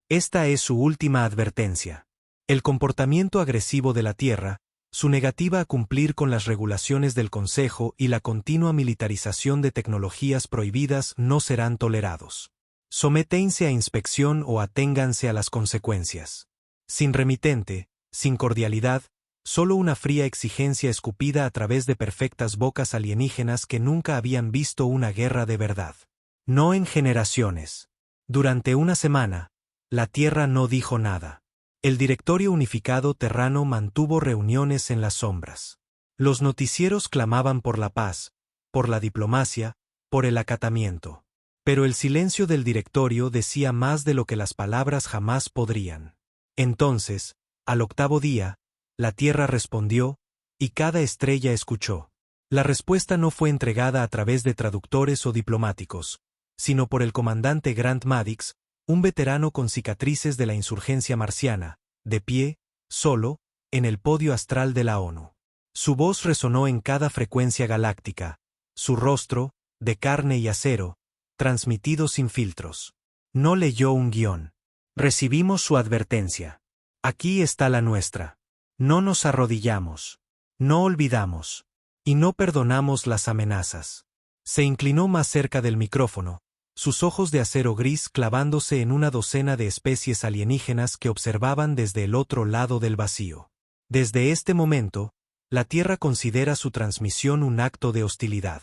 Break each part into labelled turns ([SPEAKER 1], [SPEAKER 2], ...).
[SPEAKER 1] Esta es su última advertencia. El comportamiento agresivo de la Tierra, su negativa a cumplir con las regulaciones del Consejo y la continua militarización de tecnologías prohibidas no serán tolerados. Sométense a inspección o aténganse a las consecuencias. Sin remitente, sin cordialidad, solo una fría exigencia escupida a través de perfectas bocas alienígenas que nunca habían visto una guerra de verdad. No en generaciones. Durante una semana, la Tierra no dijo nada. El Directorio Unificado Terrano mantuvo reuniones en las sombras. Los noticieros clamaban por la paz, por la diplomacia, por el acatamiento. Pero el silencio del directorio decía más de lo que las palabras jamás podrían. Entonces, al octavo día, la Tierra respondió, y cada estrella escuchó. La respuesta no fue entregada a través de traductores o diplomáticos, sino por el comandante Grant Maddox, un veterano con cicatrices de la insurgencia marciana, de pie, solo, en el podio astral de la ONU. Su voz resonó en cada frecuencia galáctica, su rostro, de carne y acero, transmitido sin filtros. No leyó un guión. Recibimos su advertencia. Aquí está la nuestra. No nos arrodillamos. No olvidamos. Y no perdonamos las amenazas. Se inclinó más cerca del micrófono, sus ojos de acero gris clavándose en una docena de especies alienígenas que observaban desde el otro lado del vacío. Desde este momento, la Tierra considera su transmisión un acto de hostilidad.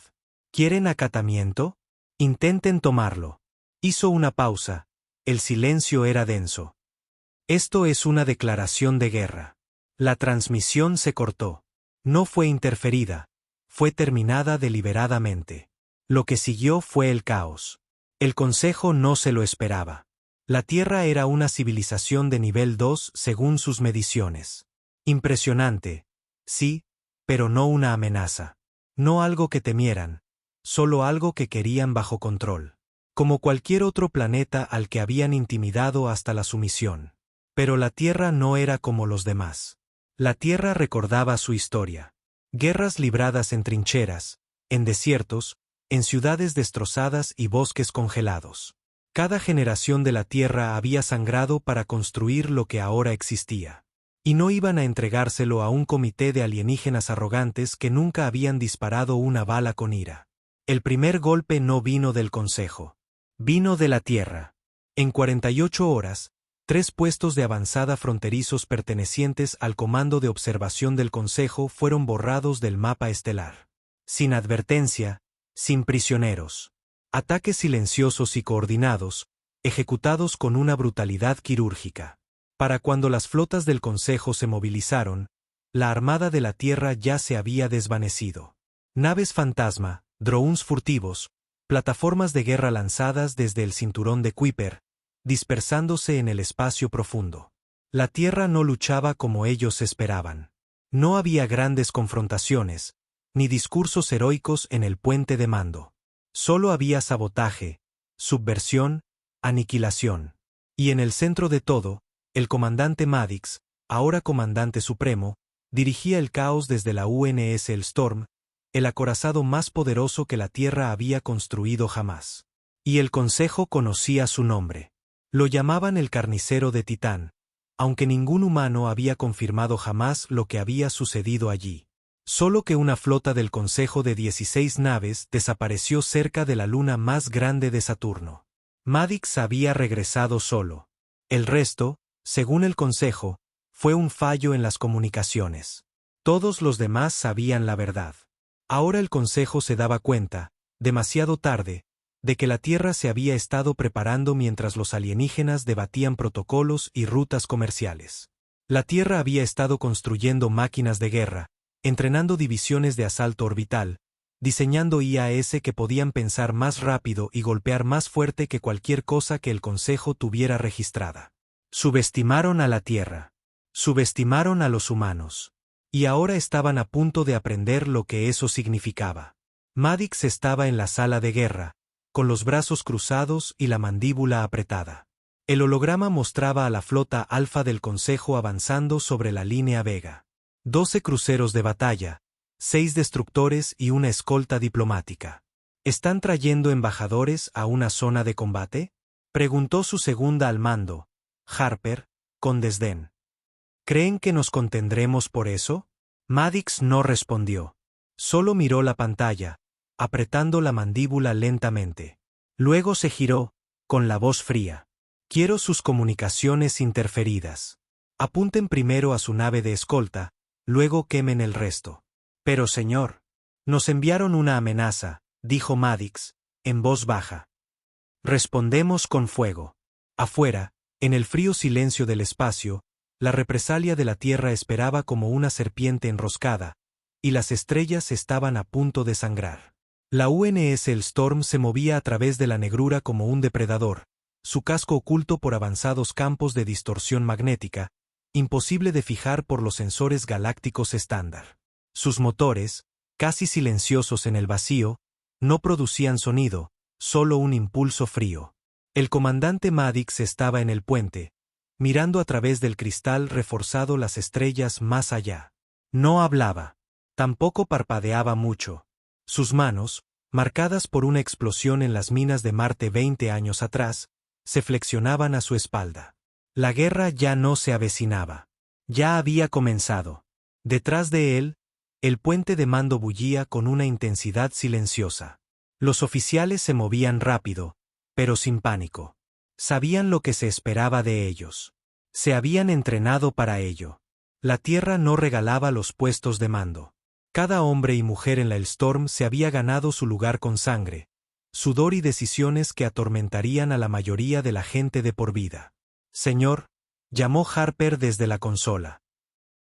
[SPEAKER 1] ¿Quieren acatamiento? Intenten tomarlo. Hizo una pausa. El silencio era denso. Esto es una declaración de guerra. La transmisión se cortó. No fue interferida. Fue terminada deliberadamente. Lo que siguió fue el caos. El Consejo no se lo esperaba. La Tierra era una civilización de nivel 2 según sus mediciones. Impresionante. Sí, pero no una amenaza. No algo que temieran. Solo algo que querían bajo control. Como cualquier otro planeta al que habían intimidado hasta la sumisión. Pero la Tierra no era como los demás. La Tierra recordaba su historia. Guerras libradas en trincheras, en desiertos, en ciudades destrozadas y bosques congelados. Cada generación de la Tierra había sangrado para construir lo que ahora existía. Y no iban a entregárselo a un comité de alienígenas arrogantes que nunca habían disparado una bala con ira. El primer golpe no vino del Consejo. Vino de la Tierra. En 48 horas, 3 puestos de avanzada fronterizos pertenecientes al Comando de Observación del Consejo fueron borrados del mapa estelar. Sin advertencia, sin prisioneros. Ataques silenciosos y coordinados, ejecutados con una brutalidad quirúrgica. Para cuando las flotas del Consejo se movilizaron, la Armada de la Tierra ya se había desvanecido. Naves fantasma, drones furtivos, plataformas de guerra lanzadas desde el cinturón de Kuiper, dispersándose en el espacio profundo. La Tierra no luchaba como ellos esperaban. No había grandes confrontaciones, ni discursos heroicos en el puente de mando. Solo había sabotaje, subversión, aniquilación. Y en el centro de todo, el comandante Maddox, ahora comandante supremo, dirigía el caos desde la UNS El Storm, el acorazado más poderoso que la Tierra había construido jamás. Y el Consejo conocía su nombre. Lo llamaban el carnicero de Titán, aunque ningún humano había confirmado jamás lo que había sucedido allí. Solo que una flota del Consejo de 16 naves desapareció cerca de la luna más grande de Saturno. Maddox había regresado solo. El resto, según el Consejo, fue un fallo en las comunicaciones. Todos los demás sabían la verdad. Ahora el Consejo se daba cuenta, demasiado tarde, de que la Tierra se había estado preparando mientras los alienígenas debatían protocolos y rutas comerciales. La Tierra había estado construyendo máquinas de guerra, entrenando divisiones de asalto orbital, diseñando IAS que podían pensar más rápido y golpear más fuerte que cualquier cosa que el Consejo tuviera registrada. Subestimaron a la Tierra. Subestimaron a los humanos. Y ahora estaban a punto de aprender lo que eso significaba. Maddox estaba en la sala de guerra, con los brazos cruzados y la mandíbula apretada. El holograma mostraba a la flota alfa del Consejo avanzando sobre la línea Vega. 12 cruceros de batalla, 6 destructores y una escolta diplomática. ¿Están trayendo embajadores a una zona de combate?, preguntó su segunda al mando, Harper, con desdén. ¿Creen que nos contendremos por eso? Maddox no respondió. Solo miró la pantalla, apretando la mandíbula lentamente. Luego se giró, con la voz fría. Quiero sus comunicaciones interferidas. Apunten primero a su nave de escolta, luego quemen el resto. Pero señor, nos enviaron una amenaza, dijo Maddox, en voz baja. Respondemos con fuego. Afuera, en el frío silencio del espacio, la represalia de la Tierra esperaba como una serpiente enroscada, y las estrellas estaban a punto de sangrar. La UNS el Storm se movía a través de la negrura como un depredador, su casco oculto por avanzados campos de distorsión magnética, imposible de fijar por los sensores galácticos estándar. Sus motores, casi silenciosos en el vacío, no producían sonido, solo un impulso frío. El comandante Maddox estaba en el puente, mirando a través del cristal reforzado las estrellas más allá. No hablaba. Tampoco parpadeaba mucho. Sus manos, marcadas por una explosión en las minas de Marte 20 años atrás, se flexionaban a su espalda. La guerra ya no se avecinaba. Ya había comenzado. Detrás de él, el puente de mando bullía con una intensidad silenciosa. Los oficiales se movían rápido, pero sin pánico. Sabían lo que se esperaba de ellos. Se habían entrenado para ello. La Tierra no regalaba los puestos de mando. Cada hombre y mujer en la Storm se había ganado su lugar con sangre, sudor y decisiones que atormentarían a la mayoría de la gente de por vida. Señor, llamó Harper desde la consola.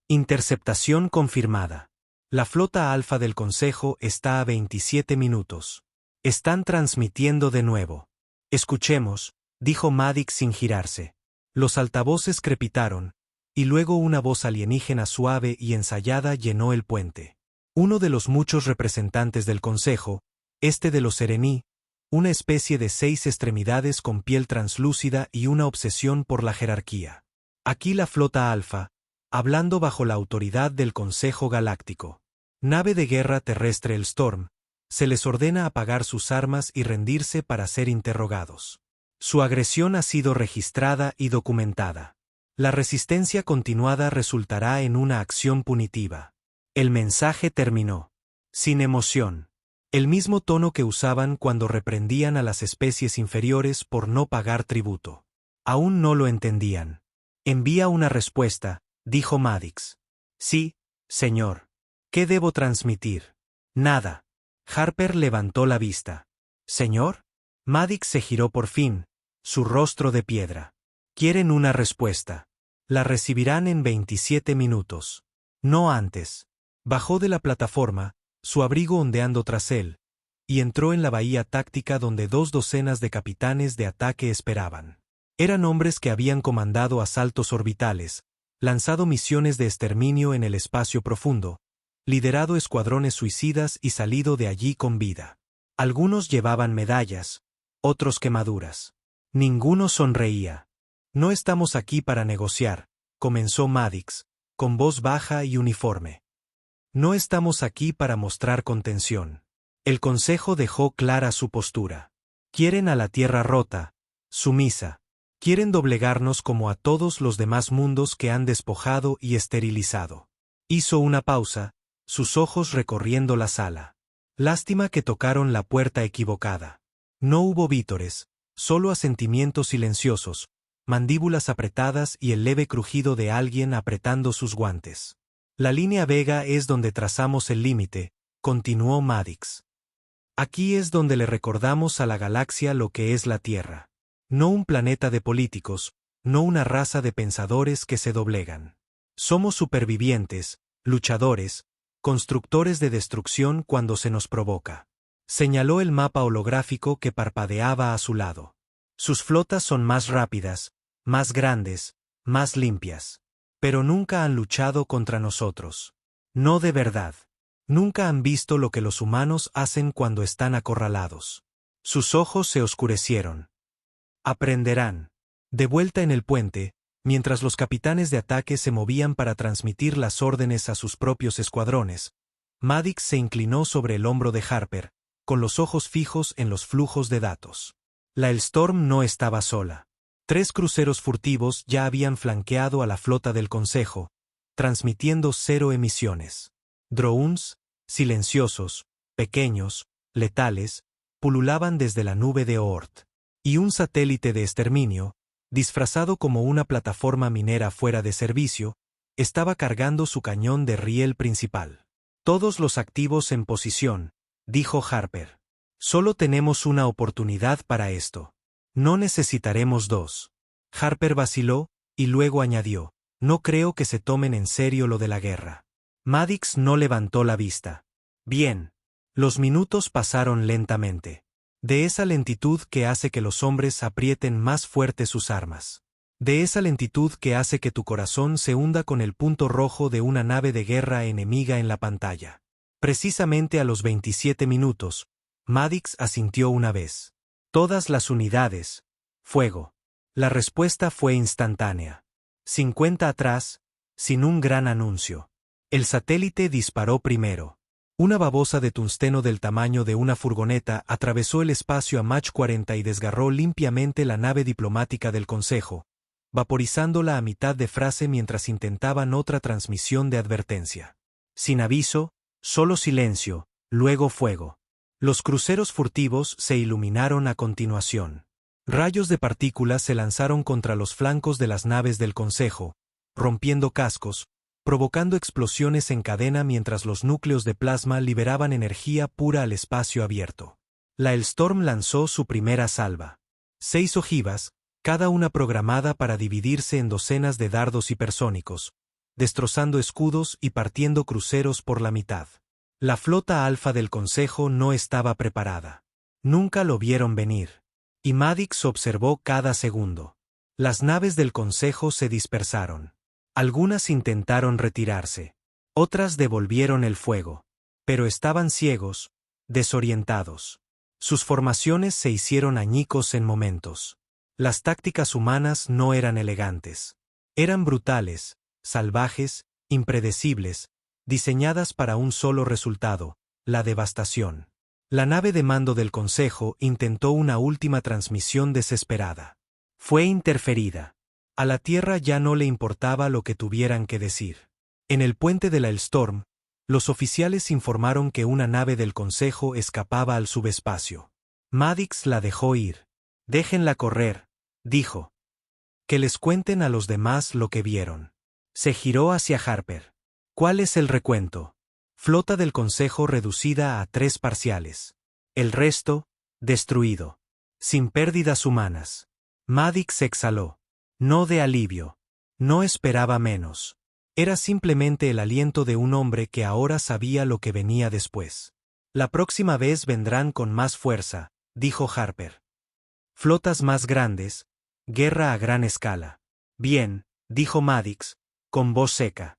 [SPEAKER 1] Interceptación confirmada. La flota alfa del Consejo está a 27 minutos. Están transmitiendo de nuevo. Escuchemos, dijo Maddox sin girarse. Los altavoces crepitaron, y luego una voz alienígena suave y ensayada llenó el puente. Uno de los muchos representantes del Consejo, este de los Serení, una especie de 6 extremidades con piel translúcida y una obsesión por la jerarquía. Aquí la flota alfa, hablando bajo la autoridad del Consejo Galáctico. Nave de guerra terrestre el Storm, se les ordena apagar sus armas y rendirse para ser interrogados. Su agresión ha sido registrada y documentada. La resistencia continuada resultará en una acción punitiva. El mensaje terminó. Sin emoción. El mismo tono que usaban cuando reprendían a las especies inferiores por no pagar tributo. Aún no lo entendían. Envía una respuesta, dijo Maddox. Sí, señor. ¿Qué debo transmitir? Nada. Harper levantó la vista. ¿Señor? Maddox se giró por fin, su rostro de piedra. Quieren una respuesta. La recibirán en 27 minutos. No antes. Bajó de la plataforma, su abrigo ondeando tras él, y entró en la bahía táctica donde 2 docenas de capitanes de ataque esperaban. Eran hombres que habían comandado asaltos orbitales, lanzado misiones de exterminio en el espacio profundo, liderado escuadrones suicidas y salido de allí con vida. Algunos llevaban medallas, otros quemaduras. Ninguno sonreía. No estamos aquí para negociar, comenzó Maddox, con voz baja y uniforme. No estamos aquí para mostrar contención. El Consejo dejó clara su postura. Quieren a la Tierra rota, sumisa. Quieren doblegarnos como a todos los demás mundos que han despojado y esterilizado. Hizo una pausa, sus ojos recorriendo la sala. Lástima que tocaron la puerta equivocada. No hubo vítores, solo asentimientos silenciosos, mandíbulas apretadas y el leve crujido de alguien apretando sus guantes. La línea Vega es donde trazamos el límite, continuó Maddox. Aquí es donde le recordamos a la galaxia lo que es la Tierra. No un planeta de políticos, no una raza de pensadores que se doblegan. Somos supervivientes, luchadores, constructores de destrucción cuando se nos provoca. Señaló el mapa holográfico que parpadeaba a su lado. Sus flotas son más rápidas, más grandes, más limpias. Pero nunca han luchado contra nosotros. No de verdad. Nunca han visto lo que los humanos hacen cuando están acorralados. Sus ojos se oscurecieron. Aprenderán. De vuelta en el puente, mientras los capitanes de ataque se movían para transmitir las órdenes a sus propios escuadrones, Maddox se inclinó sobre el hombro de Harper, con los ojos fijos en los flujos de datos. La Storm no estaba sola. 3 cruceros furtivos ya habían flanqueado a la flota del Consejo, transmitiendo 0 emisiones. Drones, silenciosos, pequeños, letales, pululaban desde la nube de Oort. Y un satélite de exterminio, disfrazado como una plataforma minera fuera de servicio, estaba cargando su cañón de riel principal. Todos los activos en posición, dijo Harper. Solo tenemos una oportunidad para esto. No necesitaremos 2. Harper vaciló, y luego añadió, no creo que se tomen en serio lo de la guerra. Maddox no levantó la vista. Bien. Los minutos pasaron lentamente. De esa lentitud que hace que los hombres aprieten más fuerte sus armas. De esa lentitud que hace que tu corazón se hunda con el punto rojo de una nave de guerra enemiga en la pantalla. Precisamente a los 27 minutos, Maddox asintió una vez. Todas las unidades. Fuego. La respuesta fue instantánea. 50 atrás, sin un gran anuncio. El satélite disparó primero. Una babosa de tungsteno del tamaño de una furgoneta atravesó el espacio a Mach 40 y desgarró limpiamente la nave diplomática del Consejo, vaporizándola a mitad de frase mientras intentaban otra transmisión de advertencia. Sin aviso, solo silencio, luego fuego. Los cruceros furtivos se iluminaron a continuación. Rayos de partículas se lanzaron contra los flancos de las naves del Consejo, rompiendo cascos, provocando explosiones en cadena mientras los núcleos de plasma liberaban energía pura al espacio abierto. La Hellstorm lanzó su primera salva. 6 ojivas, cada una programada para dividirse en docenas de dardos hipersónicos, destrozando escudos y partiendo cruceros por la mitad. La flota alfa del Consejo no estaba preparada. Nunca lo vieron venir. Y Maddox observó cada segundo. Las naves del Consejo se dispersaron. Algunas intentaron retirarse. Otras devolvieron el fuego. Pero estaban ciegos, desorientados. Sus formaciones se hicieron añicos en momentos. Las tácticas humanas no eran elegantes. Eran brutales, salvajes, impredecibles, diseñadas para un solo resultado, la devastación. La nave de mando del Consejo intentó una última transmisión desesperada. Fue interferida. A la Tierra ya no le importaba lo que tuvieran que decir. En el puente de la Hellstorm, los oficiales informaron que una nave del Consejo escapaba al subespacio. Maddox la dejó ir. Déjenla correr, dijo. Que les cuenten a los demás lo que vieron. Se giró hacia Harper. ¿Cuál es el recuento? Flota del Consejo reducida a 3 parciales. El resto, destruido. Sin pérdidas humanas. Maddox exhaló. No de alivio. No esperaba menos. Era simplemente el aliento de un hombre que ahora sabía lo que venía después. La próxima vez vendrán con más fuerza, dijo Harper. Flotas más grandes, guerra a gran escala. Bien, dijo Maddox, con voz seca.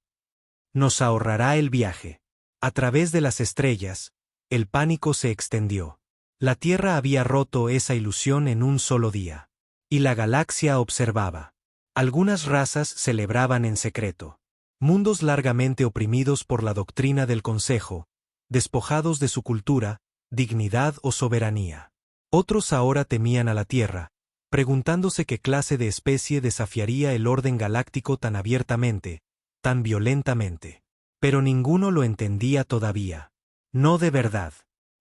[SPEAKER 1] Nos ahorrará el viaje. A través de las estrellas, el pánico se extendió. La Tierra había roto esa ilusión en un solo día. Y la galaxia observaba. Algunas razas celebraban en secreto. Mundos largamente oprimidos por la doctrina del Consejo, despojados de su cultura, dignidad o soberanía. Otros ahora temían a la Tierra, preguntándose qué clase de especie desafiaría el orden galáctico tan abiertamente, tan violentamente. Pero ninguno lo entendía todavía. No de verdad.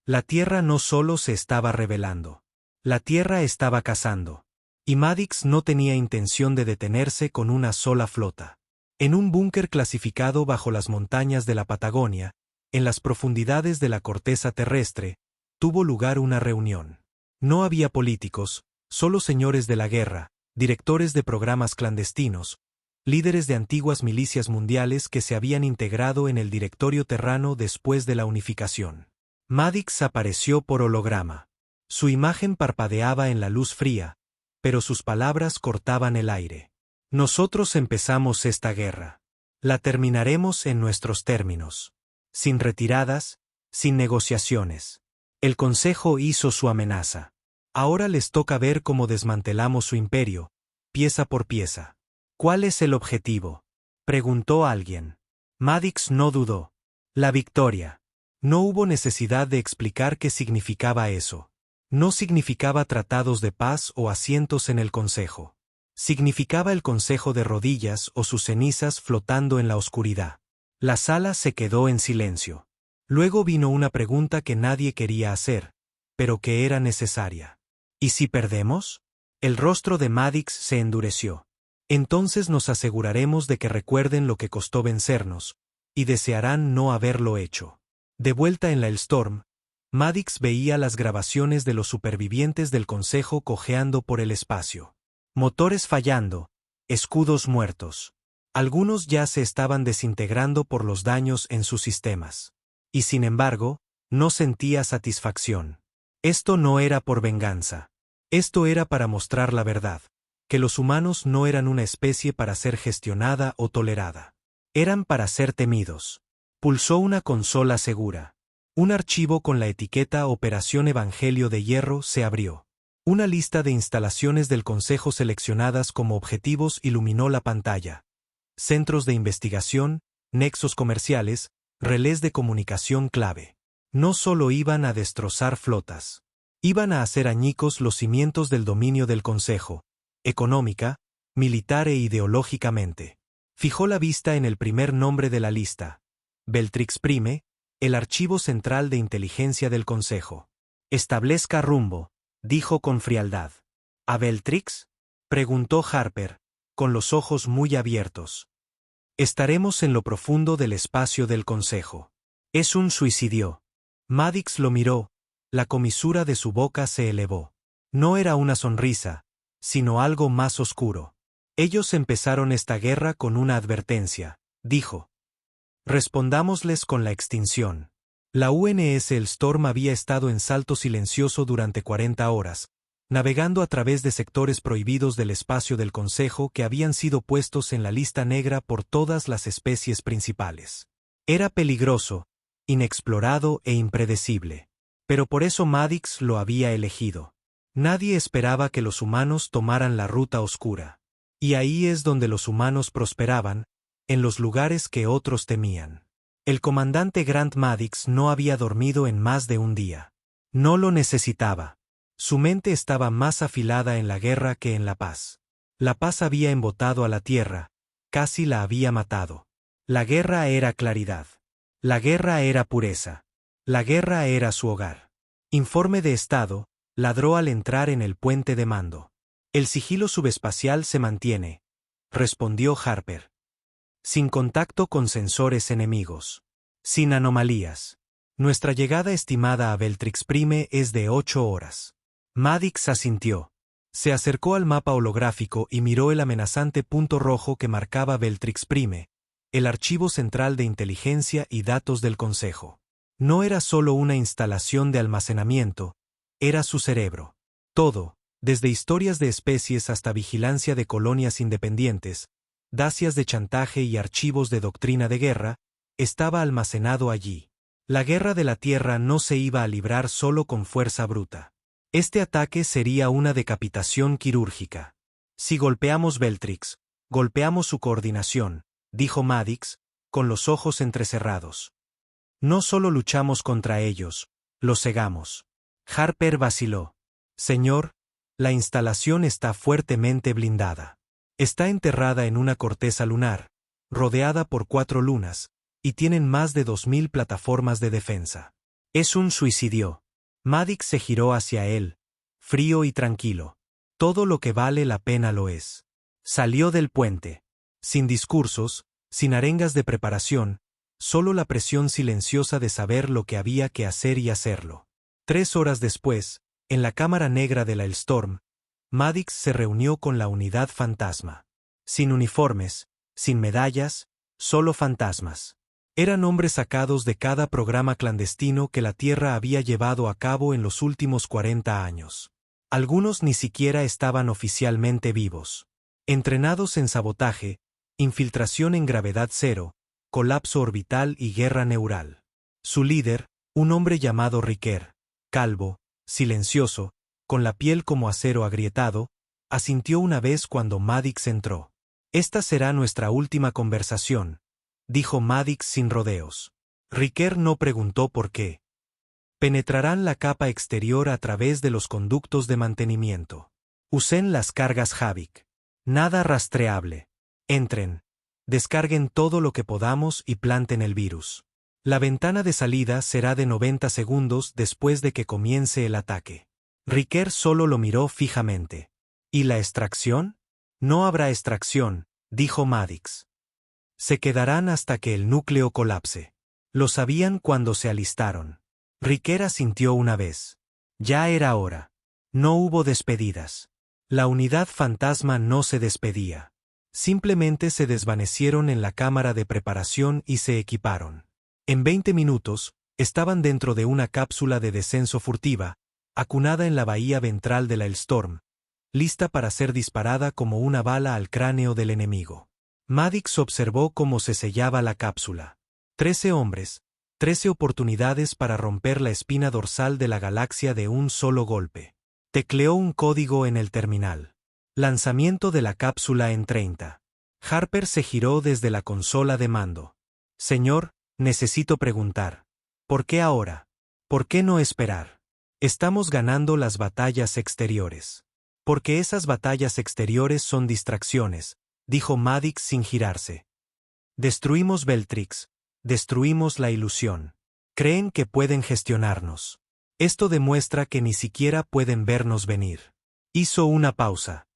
[SPEAKER 1] La Tierra no solo se estaba rebelando. La Tierra estaba cazando. Y Maddox no tenía intención de detenerse con una sola flota. En un búnker clasificado bajo las montañas de la Patagonia, en las profundidades de la corteza terrestre, tuvo lugar una reunión. No había políticos, solo señores de la guerra, directores de programas clandestinos, líderes de antiguas milicias mundiales que se habían integrado en el directorio terrano después de la unificación. Maddox apareció por holograma. Su imagen parpadeaba en la luz fría, pero sus palabras cortaban el aire. Nosotros empezamos esta guerra. La terminaremos en nuestros términos. Sin retiradas, sin negociaciones. El Consejo hizo su amenaza. Ahora les toca ver cómo desmantelamos su imperio, pieza por pieza. ¿Cuál es el objetivo?, preguntó alguien. Maddox no dudó. La victoria. No hubo necesidad de explicar qué significaba eso. No significaba tratados de paz o asientos en el Consejo. Significaba el consejo de rodillas o sus cenizas flotando en la oscuridad. La sala se quedó en silencio. Luego vino una pregunta que nadie quería hacer, pero que era necesaria. ¿Y si perdemos? El rostro de Maddox se endureció. Entonces nos aseguraremos de que recuerden lo que costó vencernos, y desearán no haberlo hecho. De vuelta en la Hellstorm, Maddox veía las grabaciones de los supervivientes del Consejo cojeando por el espacio. Motores fallando, escudos muertos. Algunos ya se estaban desintegrando por los daños en sus sistemas. Y sin embargo, no sentía satisfacción. Esto no era por venganza. Esto era para mostrar la verdad, que los humanos no eran una especie para ser gestionada o tolerada. Eran para ser temidos. Pulsó una consola segura. Un archivo con la etiqueta Operación Evangelio de Hierro se abrió. Una lista de instalaciones del Consejo seleccionadas como objetivos iluminó la pantalla. Centros de investigación, nexos comerciales, relés de comunicación clave. No solo iban a destrozar flotas. Iban a hacer añicos los cimientos del dominio del Consejo, económica, militar e ideológicamente. Fijó la vista en el primer nombre de la lista. Beltrix Prime, el Archivo Central de Inteligencia del Consejo. Establezca rumbo, dijo con frialdad. ¿A Beltrix? Preguntó Harper, con los ojos muy abiertos. Estaremos en lo profundo del espacio del Consejo. Es un suicidio. Maddox lo miró, la comisura de su boca se elevó. No era una sonrisa, sino algo más oscuro. Ellos empezaron esta guerra con una advertencia, dijo. Respondámosles con la extinción. La UNS Hellstorm había estado en salto silencioso durante 40 horas, navegando a través de sectores prohibidos del espacio del Consejo que habían sido puestos en la lista negra por todas las especies principales. Era peligroso, inexplorado e impredecible. Pero por eso Maddox lo había elegido. Nadie esperaba que los humanos tomaran la ruta oscura. Y ahí es donde los humanos prosperaban, en los lugares que otros temían. El comandante Grant Maddox no había dormido en más de un día. No lo necesitaba. Su mente estaba más afilada en la guerra que en la paz. La paz había embotado a la tierra, casi la había matado. La guerra era claridad. La guerra era pureza. La guerra era su hogar. Informe de estado, ladró al entrar en el puente de mando. El sigilo subespacial se mantiene, respondió Harper. Sin contacto con sensores enemigos. Sin anomalías. Nuestra llegada estimada a Beltrix Prime es de 8 horas. Maddox asintió. Se acercó al mapa holográfico y miró el amenazante punto rojo que marcaba Beltrix Prime, el archivo central de inteligencia y datos del Consejo. No era solo una instalación de almacenamiento, era su cerebro. Todo, desde historias de especies hasta vigilancia de colonias independientes, dacias de chantaje y archivos de doctrina de guerra, estaba almacenado allí. La guerra de la Tierra no se iba a librar solo con fuerza bruta. Este ataque sería una decapitación quirúrgica. Si golpeamos Beltrix, golpeamos su coordinación, dijo Maddox, con los ojos entrecerrados. No solo luchamos contra ellos, los cegamos. Harper vaciló. Señor, la instalación está fuertemente blindada. Está enterrada en una corteza lunar, rodeada por 4 lunas, y tienen más de 2000 plataformas de defensa. Es un suicidio. Maddox se giró hacia él, frío y tranquilo. Todo lo que vale la pena lo es. Salió del puente. Sin discursos, sin arengas de preparación, solo la presión silenciosa de saber lo que había que hacer y hacerlo. 3 horas después, en la cámara negra de la Hellstorm, Maddox se reunió con la unidad fantasma. Sin uniformes, sin medallas, solo fantasmas. Eran hombres sacados de cada programa clandestino que la Tierra había llevado a cabo en los últimos 40 años. Algunos ni siquiera estaban oficialmente vivos. Entrenados en sabotaje, infiltración en gravedad cero, colapso orbital y guerra neural. Su líder, un hombre llamado Riker, calvo, silencioso, con la piel como acero agrietado, asintió una vez cuando Maddox entró. Esta será nuestra última conversación, dijo Maddox sin rodeos. Riker no preguntó por qué. Penetrarán la capa exterior a través de los conductos de mantenimiento. Usen las cargas Havik. Nada rastreable. Entren. Descarguen todo lo que podamos y planten el virus. La ventana de salida será de 90 segundos después de que comience el ataque. Riker solo lo miró fijamente. ¿Y la extracción? No habrá extracción, dijo Maddox. Se quedarán hasta que el núcleo colapse. Lo sabían cuando se alistaron. Riker asintió una vez. Ya era hora. No hubo despedidas. La unidad fantasma no se despedía. Simplemente se desvanecieron en la cámara de preparación y se equiparon. En 20 minutos, estaban dentro de una cápsula de descenso furtiva, acunada en la bahía ventral de la Hellstorm, lista para ser disparada como una bala al cráneo del enemigo. Maddox observó cómo se sellaba la cápsula. 13 hombres, 13 oportunidades para romper la espina dorsal de la galaxia de un solo golpe. Tecleó un código en el terminal. Lanzamiento de la cápsula en 30. Harper se giró desde la consola de mando. Señor, necesito preguntar. ¿Por qué ahora? ¿Por qué no esperar? Estamos ganando las batallas exteriores. Porque esas batallas exteriores son distracciones, dijo Maddox sin girarse. Destruimos Beltrix. Destruimos la ilusión. Creen que pueden gestionarnos. Esto demuestra que ni siquiera pueden vernos venir. Hizo una pausa.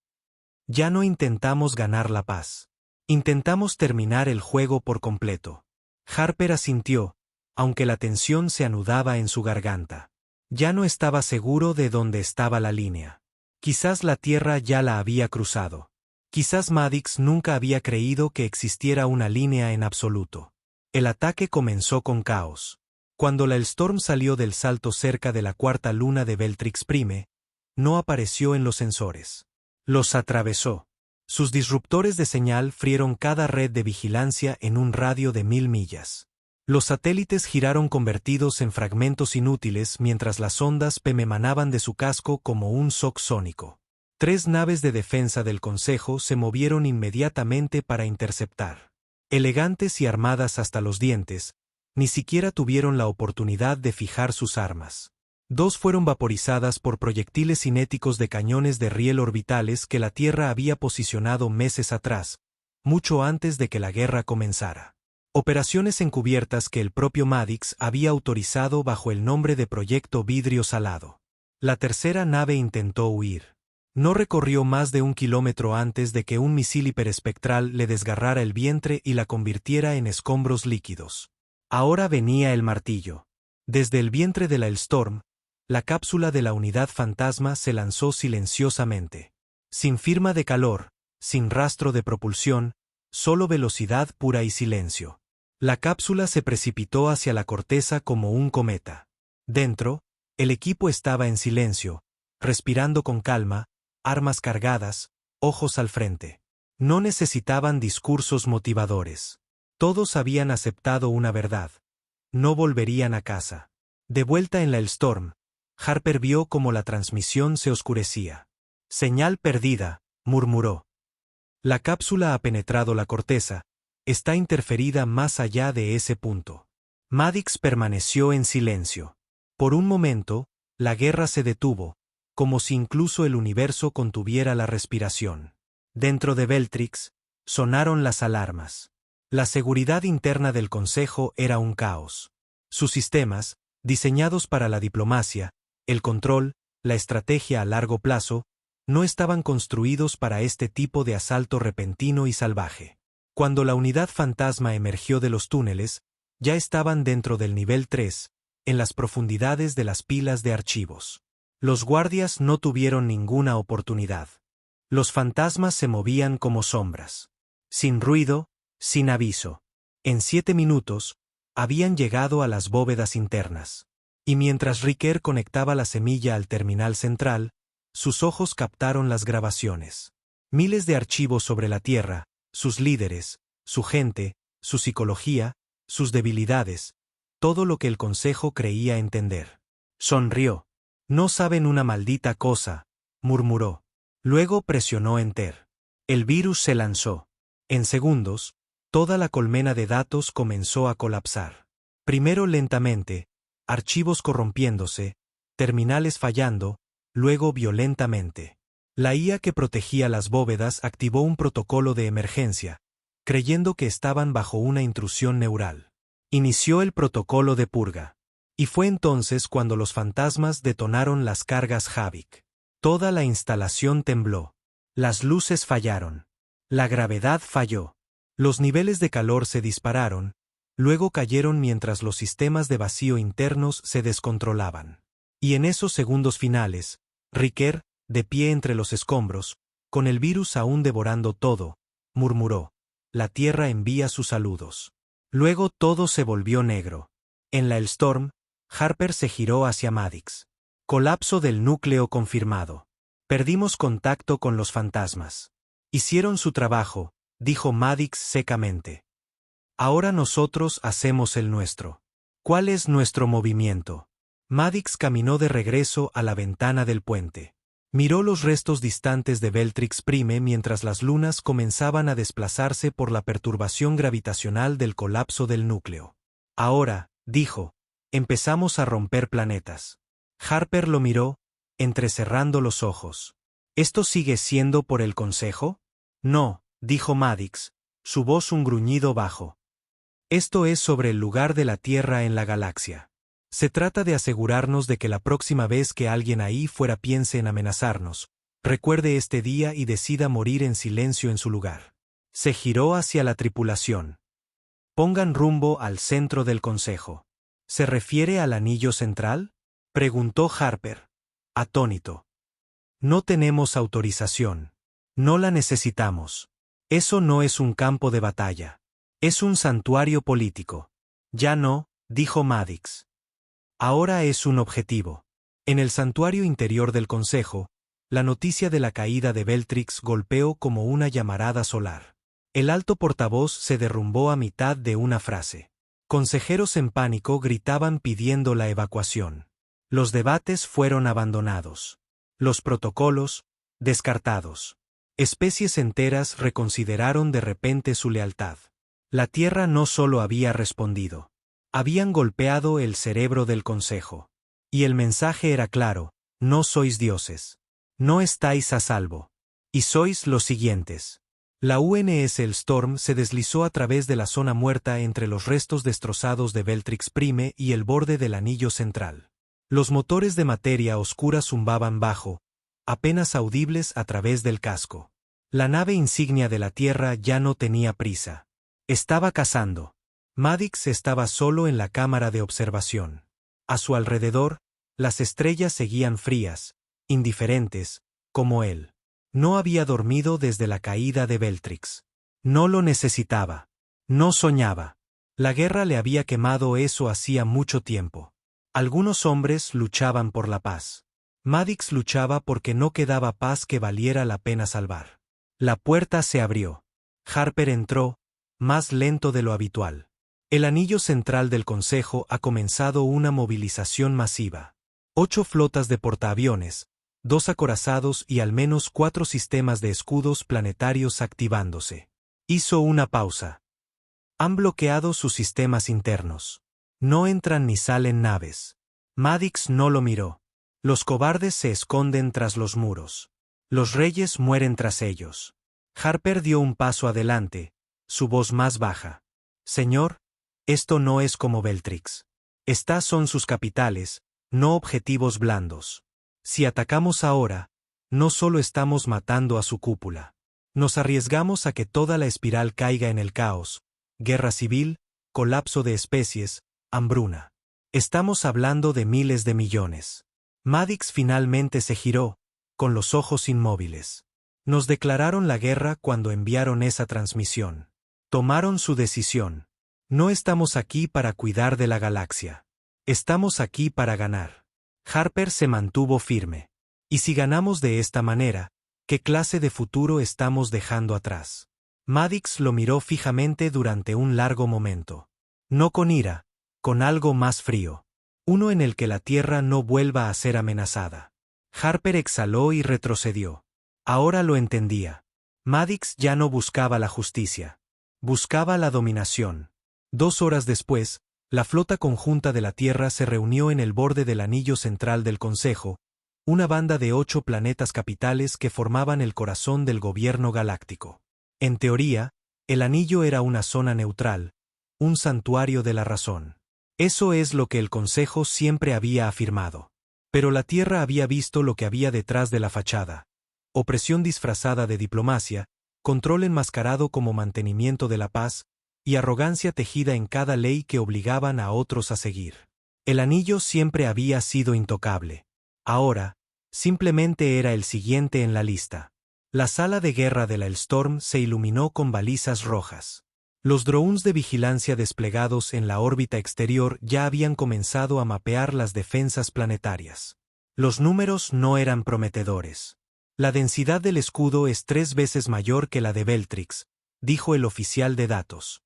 [SPEAKER 1] Ya no intentamos ganar la paz. Intentamos terminar el juego por completo. Harper asintió, aunque la tensión se anudaba en su garganta. Ya no estaba seguro de dónde estaba la línea. Quizás la Tierra ya la había cruzado. Quizás Maddox nunca había creído que existiera una línea en absoluto. El ataque comenzó con caos. Cuando la Hellstorm salió del salto cerca de la cuarta luna de Beltrix Prime, no apareció en los sensores. Los atravesó. Sus disruptores de señal frieron cada red de vigilancia en un radio de 1000 millas. Los satélites giraron convertidos en fragmentos inútiles mientras las ondas PM emanaban de su casco como un shock sónico. 3 naves de defensa del Consejo se movieron inmediatamente para interceptar. Elegantes y armadas hasta los dientes, ni siquiera tuvieron la oportunidad de fijar sus armas. 2 fueron vaporizadas por proyectiles cinéticos de cañones de riel orbitales que la Tierra había posicionado meses atrás, mucho antes de que la guerra comenzara. Operaciones encubiertas que el propio Maddox había autorizado bajo el nombre de Proyecto Vidrio Salado. La tercera nave intentó huir. No recorrió más de 1 kilómetro antes de que un misil hiperespectral le desgarrara el vientre y la convirtiera en escombros líquidos. Ahora venía el martillo. Desde el vientre de la Hellstorm, la cápsula de la unidad fantasma se lanzó silenciosamente. Sin firma de calor, sin rastro de propulsión, solo velocidad pura y silencio. La cápsula se precipitó hacia la corteza como un cometa. Dentro, el equipo estaba en silencio, respirando con calma, armas cargadas, ojos al frente. No necesitaban discursos motivadores. Todos habían aceptado una verdad. No volverían a casa. De vuelta en la Hellstorm, Harper vio cómo la transmisión se oscurecía. Señal perdida, murmuró. La cápsula ha penetrado la corteza, está interferida más allá de ese punto. Maddox permaneció en silencio. Por un momento, la guerra se detuvo, como si incluso el universo contuviera la respiración. Dentro de Beltrix, sonaron las alarmas. La seguridad interna del Consejo era un caos. Sus sistemas, diseñados para la diplomacia, el control, la estrategia a largo plazo, no estaban construidos para este tipo de asalto repentino y salvaje. Cuando la unidad fantasma emergió de los túneles, ya estaban dentro del nivel 3, en las profundidades de las pilas de archivos. Los guardias no tuvieron ninguna oportunidad. Los fantasmas se movían como sombras. Sin ruido, sin aviso. En 7 minutos, habían llegado a las bóvedas internas. Y mientras Riker conectaba la semilla al terminal central, sus ojos captaron las grabaciones. Miles de archivos sobre la Tierra, sus líderes, su gente, su psicología, sus debilidades, todo lo que el Consejo creía entender. Sonrió. No saben una maldita cosa, murmuró. Luego presionó Enter. El virus se lanzó. En segundos, toda la colmena de datos comenzó a colapsar. Primero lentamente, archivos corrompiéndose, terminales fallando, luego violentamente. La IA que protegía las bóvedas activó un protocolo de emergencia, creyendo que estaban bajo una intrusión neural. Inició el protocolo de purga. Y fue entonces cuando los fantasmas detonaron las cargas Havik. Toda la instalación tembló. Las luces fallaron. La gravedad falló. Los niveles de calor se dispararon, luego cayeron mientras los sistemas de vacío internos se descontrolaban. Y en esos segundos finales, Riker, de pie entre los escombros, con el virus aún devorando todo, murmuró: «La Tierra envía sus saludos». Luego todo se volvió negro. En la Hellstorm, Harper se giró hacia Maddox. Colapso del núcleo confirmado. Perdimos contacto con los fantasmas. Hicieron su trabajo, dijo Maddox secamente. Ahora nosotros hacemos el nuestro. ¿Cuál es nuestro movimiento? Maddox caminó de regreso a la ventana del puente. Miró los restos distantes de Beltrix Prime mientras las lunas comenzaban a desplazarse por la perturbación gravitacional del colapso del núcleo. Ahora, dijo, empezamos a romper planetas. Harper lo miró, entrecerrando los ojos. ¿Esto sigue siendo por el Consejo? No, dijo Maddox, su voz un gruñido bajo. Esto es sobre el lugar de la Tierra en la galaxia. Se trata de asegurarnos de que la próxima vez que alguien ahí fuera piense en amenazarnos, recuerde este día y decida morir en silencio en su lugar. Se giró hacia la tripulación. Pongan rumbo al centro del Consejo. ¿Se refiere al anillo central? Preguntó Harper, atónito. No tenemos autorización. No la necesitamos. Eso no es un campo de batalla. Es un santuario político. Ya no, dijo Maddox. Ahora es un objetivo. En el santuario interior del Consejo, la noticia de la caída de Beltrix golpeó como una llamarada solar. El alto portavoz se derrumbó a mitad de una frase. Consejeros en pánico gritaban pidiendo la evacuación. Los debates fueron abandonados. Los protocolos, descartados. Especies enteras reconsideraron de repente su lealtad. La Tierra no solo había respondido. Habían golpeado el cerebro del Consejo. Y el mensaje era claro: no sois dioses. No estáis a salvo. Y sois los siguientes. La UNS Hellstorm se deslizó a través de la zona muerta entre los restos destrozados de Beltrix Prime y el borde del anillo central. Los motores de materia oscura zumbaban bajo, apenas audibles a través del casco. La nave insignia de la Tierra ya no tenía prisa. Estaba cazando. Maddox estaba solo en la cámara de observación. A su alrededor, las estrellas seguían frías, indiferentes, como él. No había dormido desde la caída de Beltrix. No lo necesitaba. No soñaba. La guerra le había quemado eso hacía mucho tiempo. Algunos hombres luchaban por la paz. Maddox luchaba porque no quedaba paz que valiera la pena salvar. La puerta se abrió. Harper entró, más lento de lo habitual. El anillo central del Consejo ha comenzado una movilización masiva. 8 flotas de portaaviones, 2 acorazados y al menos 4 sistemas de escudos planetarios activándose. Hizo una pausa. Han bloqueado sus sistemas internos. No entran ni salen naves. Maddox no lo miró. Los cobardes se esconden tras los muros. Los reyes mueren tras ellos. Harper dio un paso adelante, su voz más baja. Señor, esto no es como Beltrix. Estas son sus capitales, no objetivos blandos. Si atacamos ahora, no solo estamos matando a su cúpula. Nos arriesgamos a que toda la espiral caiga en el caos, guerra civil, colapso de especies, hambruna. Estamos hablando de miles de millones. Maddox finalmente se giró, con los ojos inmóviles. Nos declararon la guerra cuando enviaron esa transmisión. Tomaron su decisión. No estamos aquí para cuidar de la galaxia. Estamos aquí para ganar. Harper se mantuvo firme. Y si ganamos de esta manera, ¿qué clase de futuro estamos dejando atrás? Maddox lo miró fijamente durante un largo momento. No con ira, con algo más frío. Uno en el que la Tierra no vuelva a ser amenazada. Harper exhaló y retrocedió. Ahora lo entendía. Maddox ya no buscaba la justicia. Buscaba la dominación. 2 horas después, la flota conjunta de la Tierra se reunió en el borde del anillo central del Consejo, una banda de 8 planetas capitales que formaban el corazón del gobierno galáctico. En teoría, el anillo era una zona neutral, un santuario de la razón. Eso es lo que el Consejo siempre había afirmado. Pero la Tierra había visto lo que había detrás de la fachada. Opresión disfrazada de diplomacia, control enmascarado como mantenimiento de la paz, y arrogancia tejida en cada ley que obligaban a otros a seguir. El anillo siempre había sido intocable. Ahora, simplemente era el siguiente en la lista. La sala de guerra de la Hellstorm se iluminó con balizas rojas. Los drones de vigilancia desplegados en la órbita exterior ya habían comenzado a mapear las defensas planetarias. Los números no eran prometedores. La densidad del escudo es 3 veces mayor que la de Beltrix, dijo el oficial de datos.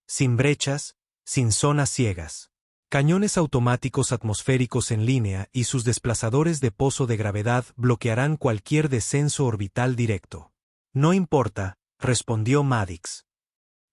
[SPEAKER 1] Sin brechas, sin zonas ciegas. Cañones automáticos atmosféricos en línea y sus desplazadores de pozo de gravedad bloquearán cualquier descenso orbital directo. No importa, respondió Madix.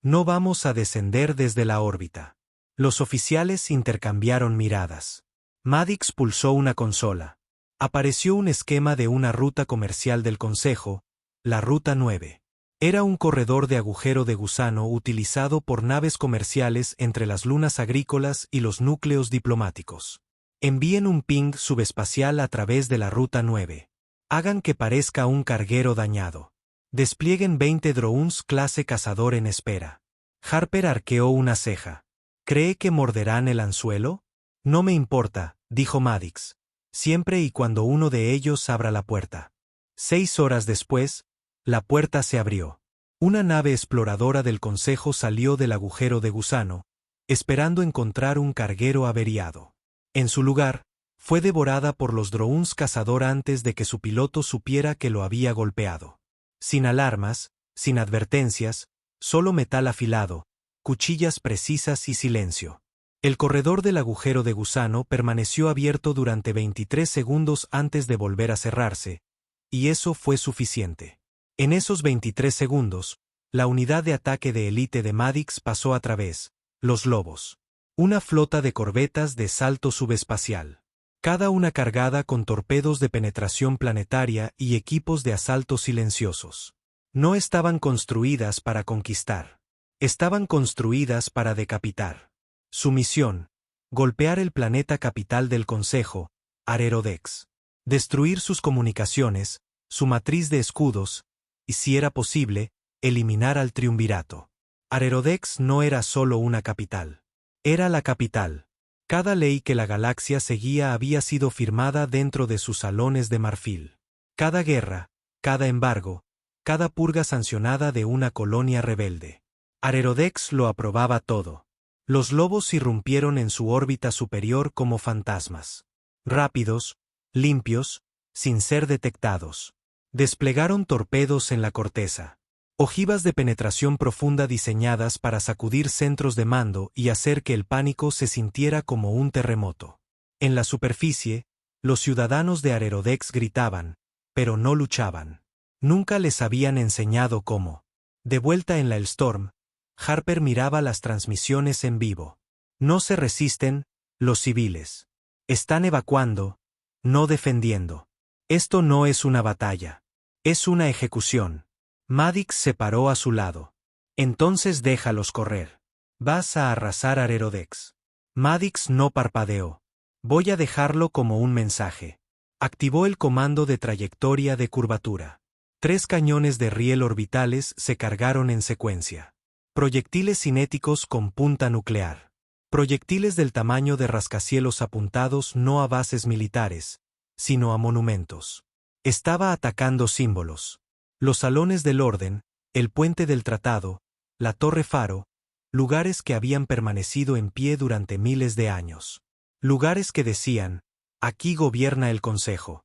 [SPEAKER 1] No vamos a descender desde la órbita. Los oficiales intercambiaron miradas. Madix pulsó una consola. Apareció un esquema de una ruta comercial del Consejo, la Ruta 9. Era un corredor de agujero de gusano utilizado por naves comerciales entre las lunas agrícolas y los núcleos diplomáticos. Envíen un ping subespacial a través de la Ruta 9. Hagan que parezca un carguero dañado. Desplieguen 20 drones clase cazador en espera. Harper arqueó una ceja. ¿Cree que morderán el anzuelo? No me importa, dijo Madix. Siempre y cuando uno de ellos abra la puerta. 6 horas después, la puerta se abrió. Una nave exploradora del Consejo salió del agujero de gusano, esperando encontrar un carguero averiado. En su lugar, fue devorada por los drones cazador antes de que su piloto supiera que lo había golpeado. Sin alarmas, sin advertencias, solo metal afilado, cuchillas precisas y silencio. El corredor del agujero de gusano permaneció abierto durante 23 segundos antes de volver a cerrarse, y eso fue suficiente. En esos 23 segundos, la unidad de ataque de élite de Madix pasó a través, los Lobos. Una flota de corbetas de salto subespacial. Cada una cargada con torpedos de penetración planetaria y equipos de asalto silenciosos. No estaban construidas para conquistar. Estaban construidas para decapitar. Su misión: golpear el planeta capital del Consejo, Arerodex. Destruir sus comunicaciones, su matriz de escudos, y si era posible, eliminar al triunvirato. Arerodex no era solo una capital. Era la capital. Cada ley que la galaxia seguía había sido firmada dentro de sus salones de marfil. Cada guerra, cada embargo, cada purga sancionada de una colonia rebelde. Arerodex lo aprobaba todo. Los lobos irrumpieron en su órbita superior como fantasmas. Rápidos, limpios, sin ser detectados. Desplegaron torpedos en la corteza. Ojivas de penetración profunda diseñadas para sacudir centros de mando y hacer que el pánico se sintiera como un terremoto. En la superficie, los ciudadanos de Arerodex gritaban, pero no luchaban. Nunca les habían enseñado cómo. De vuelta en la Hellstorm, Harper miraba las transmisiones en vivo. No se resisten, los civiles. Están evacuando, no defendiendo. Esto no es una batalla. Es una ejecución. Madix se paró a su lado. Entonces déjalos correr. Vas a arrasar Arerodex. Madix no parpadeó. Voy a dejarlo como un mensaje. Activó el comando de trayectoria de curvatura. 3 cañones de riel orbitales se cargaron en secuencia. Proyectiles cinéticos con punta nuclear. Proyectiles del tamaño de rascacielos apuntados no a bases militares, sino a monumentos. Estaba atacando símbolos. Los salones del orden, el puente del tratado, la torre faro, lugares que habían permanecido en pie durante miles de años. Lugares que decían, aquí gobierna el Consejo.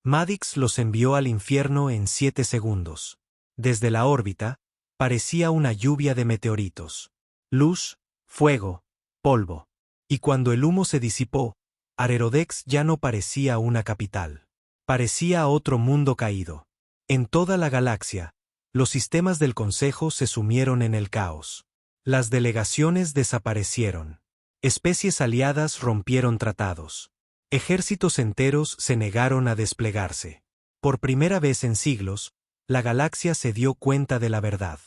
[SPEAKER 1] Madix los envió al infierno en 7 segundos. Desde la órbita, parecía una lluvia de meteoritos. Luz, fuego, polvo. Y cuando el humo se disipó, Arerodex ya no parecía una capital. Parecía otro mundo caído. En toda la galaxia, los sistemas del Consejo se sumieron en el caos. Las delegaciones desaparecieron. Especies aliadas rompieron tratados. Ejércitos enteros se negaron a desplegarse. Por primera vez en siglos, la galaxia se dio cuenta de la verdad.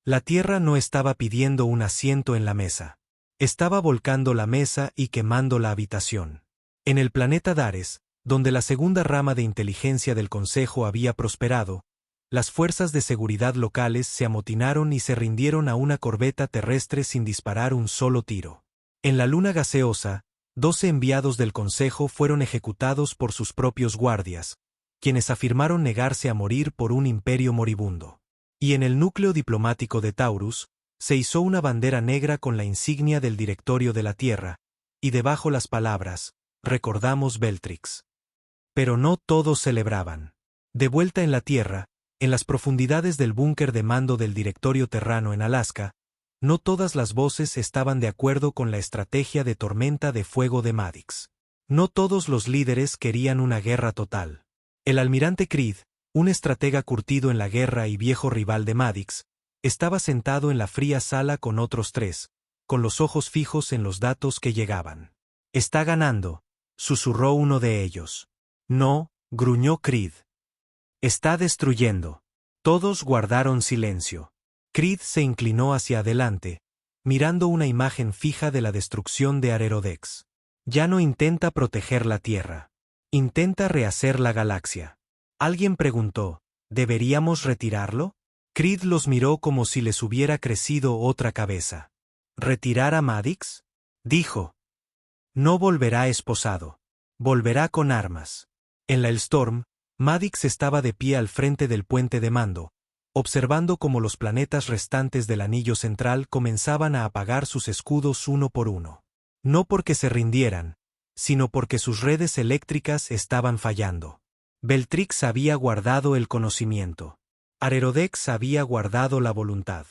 [SPEAKER 1] La Tierra no estaba pidiendo un asiento en la mesa. Estaba volcando la mesa y quemando la habitación. En el planeta Dares, donde la segunda rama de inteligencia del Consejo había prosperado, las fuerzas de seguridad locales se amotinaron y se rindieron a una corbeta terrestre sin disparar un solo tiro. En la luna gaseosa, 12 enviados del Consejo fueron ejecutados por sus propios guardias, quienes afirmaron negarse a morir por un imperio moribundo. Y en el núcleo diplomático de Taurus, se izó una bandera negra con la insignia del Directorio de la Tierra, y debajo las palabras, recordamos Beltrix. Pero no todos celebraban. De vuelta en la Tierra, en las profundidades del búnker de mando del Directorio Terrano en Alaska, no todas las voces estaban de acuerdo con la estrategia de tormenta de fuego de Madix. No todos los líderes querían una guerra total. El almirante Creed, un estratega curtido en la guerra y viejo rival de Madix, estaba sentado en la fría sala con otros 3, con los ojos fijos en los datos que llegaban. «Está ganando», susurró uno de ellos. «No», gruñó Creed. «Está destruyendo». Todos guardaron silencio. Creed se inclinó hacia adelante, mirando una imagen fija de la destrucción de Arerodex. Ya no intenta proteger la Tierra. Intenta rehacer la galaxia. Alguien preguntó, ¿deberíamos retirarlo? Creed los miró como si les hubiera crecido otra cabeza. ¿Retirar a Madix? Dijo. No volverá esposado. Volverá con armas. En la Hellstorm, Madix estaba de pie al frente del puente de mando, observando cómo los planetas restantes del anillo central comenzaban a apagar sus escudos uno por uno. No porque se rindieran, sino porque sus redes eléctricas estaban fallando. Beltrix había guardado el conocimiento. Arerodex había guardado la voluntad.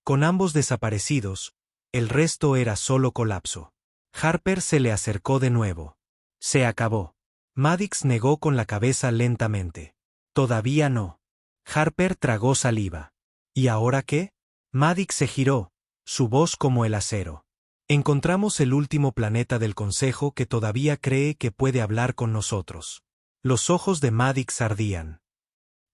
[SPEAKER 1] Con ambos desaparecidos, el resto era solo colapso. Harper se le acercó de nuevo. Se acabó. Madix negó con la cabeza lentamente. Todavía no. Harper tragó saliva. ¿Y ahora qué? Madix se giró, su voz como el acero. Encontramos el último planeta del Consejo que todavía cree que puede hablar con nosotros. Los ojos de Madix ardían.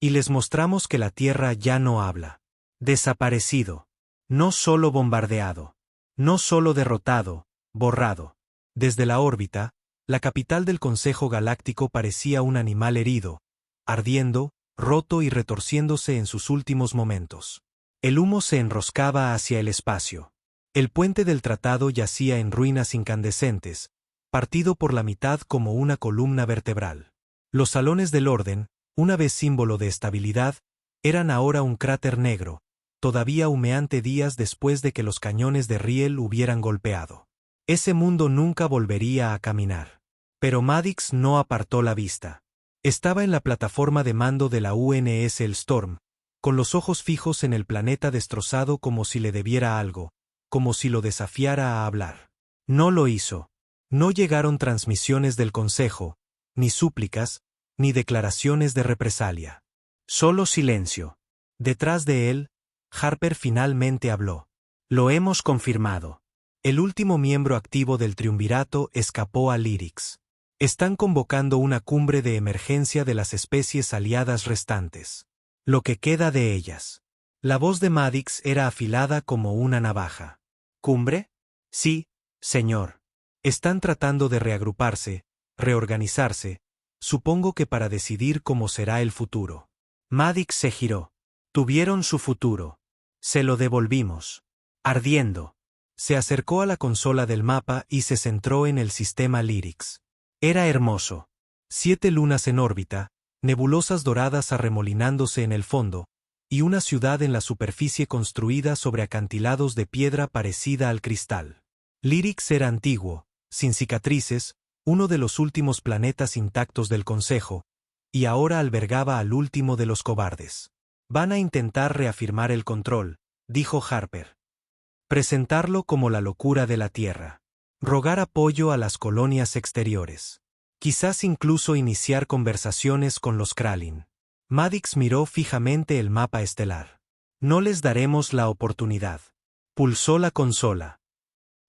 [SPEAKER 1] Y les mostramos que la Tierra ya no habla. Desaparecido. No solo bombardeado. No solo derrotado, borrado. Desde la órbita, la capital del Consejo Galáctico parecía un animal herido, ardiendo, roto y retorciéndose en sus últimos momentos. El humo se enroscaba hacia el espacio. El puente del tratado yacía en ruinas incandescentes, partido por la mitad como una columna vertebral. Los salones del orden, una vez símbolo de estabilidad, eran ahora un cráter negro, todavía humeante días después de que los cañones de Riel hubieran golpeado. Ese mundo nunca volvería a caminar. Pero Madix no apartó la vista. Estaba en la plataforma de mando de la UNS Hellstorm, con los ojos fijos en el planeta destrozado como si le debiera algo, como si lo desafiara a hablar. No lo hizo. No llegaron transmisiones del Consejo, ni súplicas, ni declaraciones de represalia. Solo silencio. Detrás de él, Harper finalmente habló. Lo hemos confirmado. El último miembro activo del triunvirato escapó a Lyrix. Están convocando una cumbre de emergencia de las especies aliadas restantes. Lo que queda de ellas. La voz de Madix era afilada como una navaja. ¿Cumbre? Sí, señor. Están tratando de reagruparse, reorganizarse, supongo que para decidir cómo será el futuro. Madix se giró. Tuvieron su futuro. Se lo devolvimos. Ardiendo. Se acercó a la consola del mapa y se centró en el sistema Lyrix. Era hermoso. 7 lunas en órbita, nebulosas doradas arremolinándose en el fondo, y una ciudad en la superficie construida sobre acantilados de piedra parecida al cristal. Lyrix era antiguo, sin cicatrices, uno de los últimos planetas intactos del Consejo, y ahora albergaba al último de los cobardes. Van a intentar reafirmar el control, dijo Harper. Presentarlo como la locura de la Tierra. Rogar apoyo a las colonias exteriores. Quizás incluso iniciar conversaciones con los Krallin. Madix miró fijamente el mapa estelar. No les daremos la oportunidad. Pulsó la consola.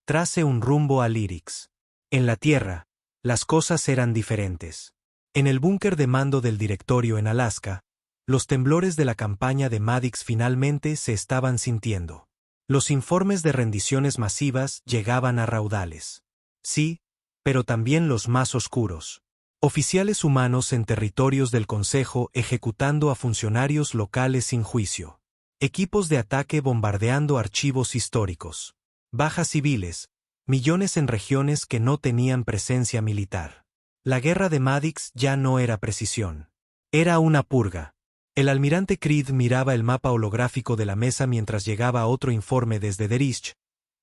[SPEAKER 1] Trace un rumbo a Lyrix. En la Tierra, las cosas eran diferentes. En el búnker de mando del directorio en Alaska, los temblores de la campaña de Maddox finalmente se estaban sintiendo. Los informes de rendiciones masivas llegaban a raudales. Sí, pero también los más oscuros. Oficiales humanos en territorios del Consejo ejecutando a funcionarios locales sin juicio. Equipos de ataque bombardeando archivos históricos. Bajas civiles, millones en regiones que no tenían presencia militar. La guerra de Maddox ya no era precisión. Era una purga. El almirante Creed miraba el mapa holográfico de la mesa mientras llegaba otro informe desde Derich,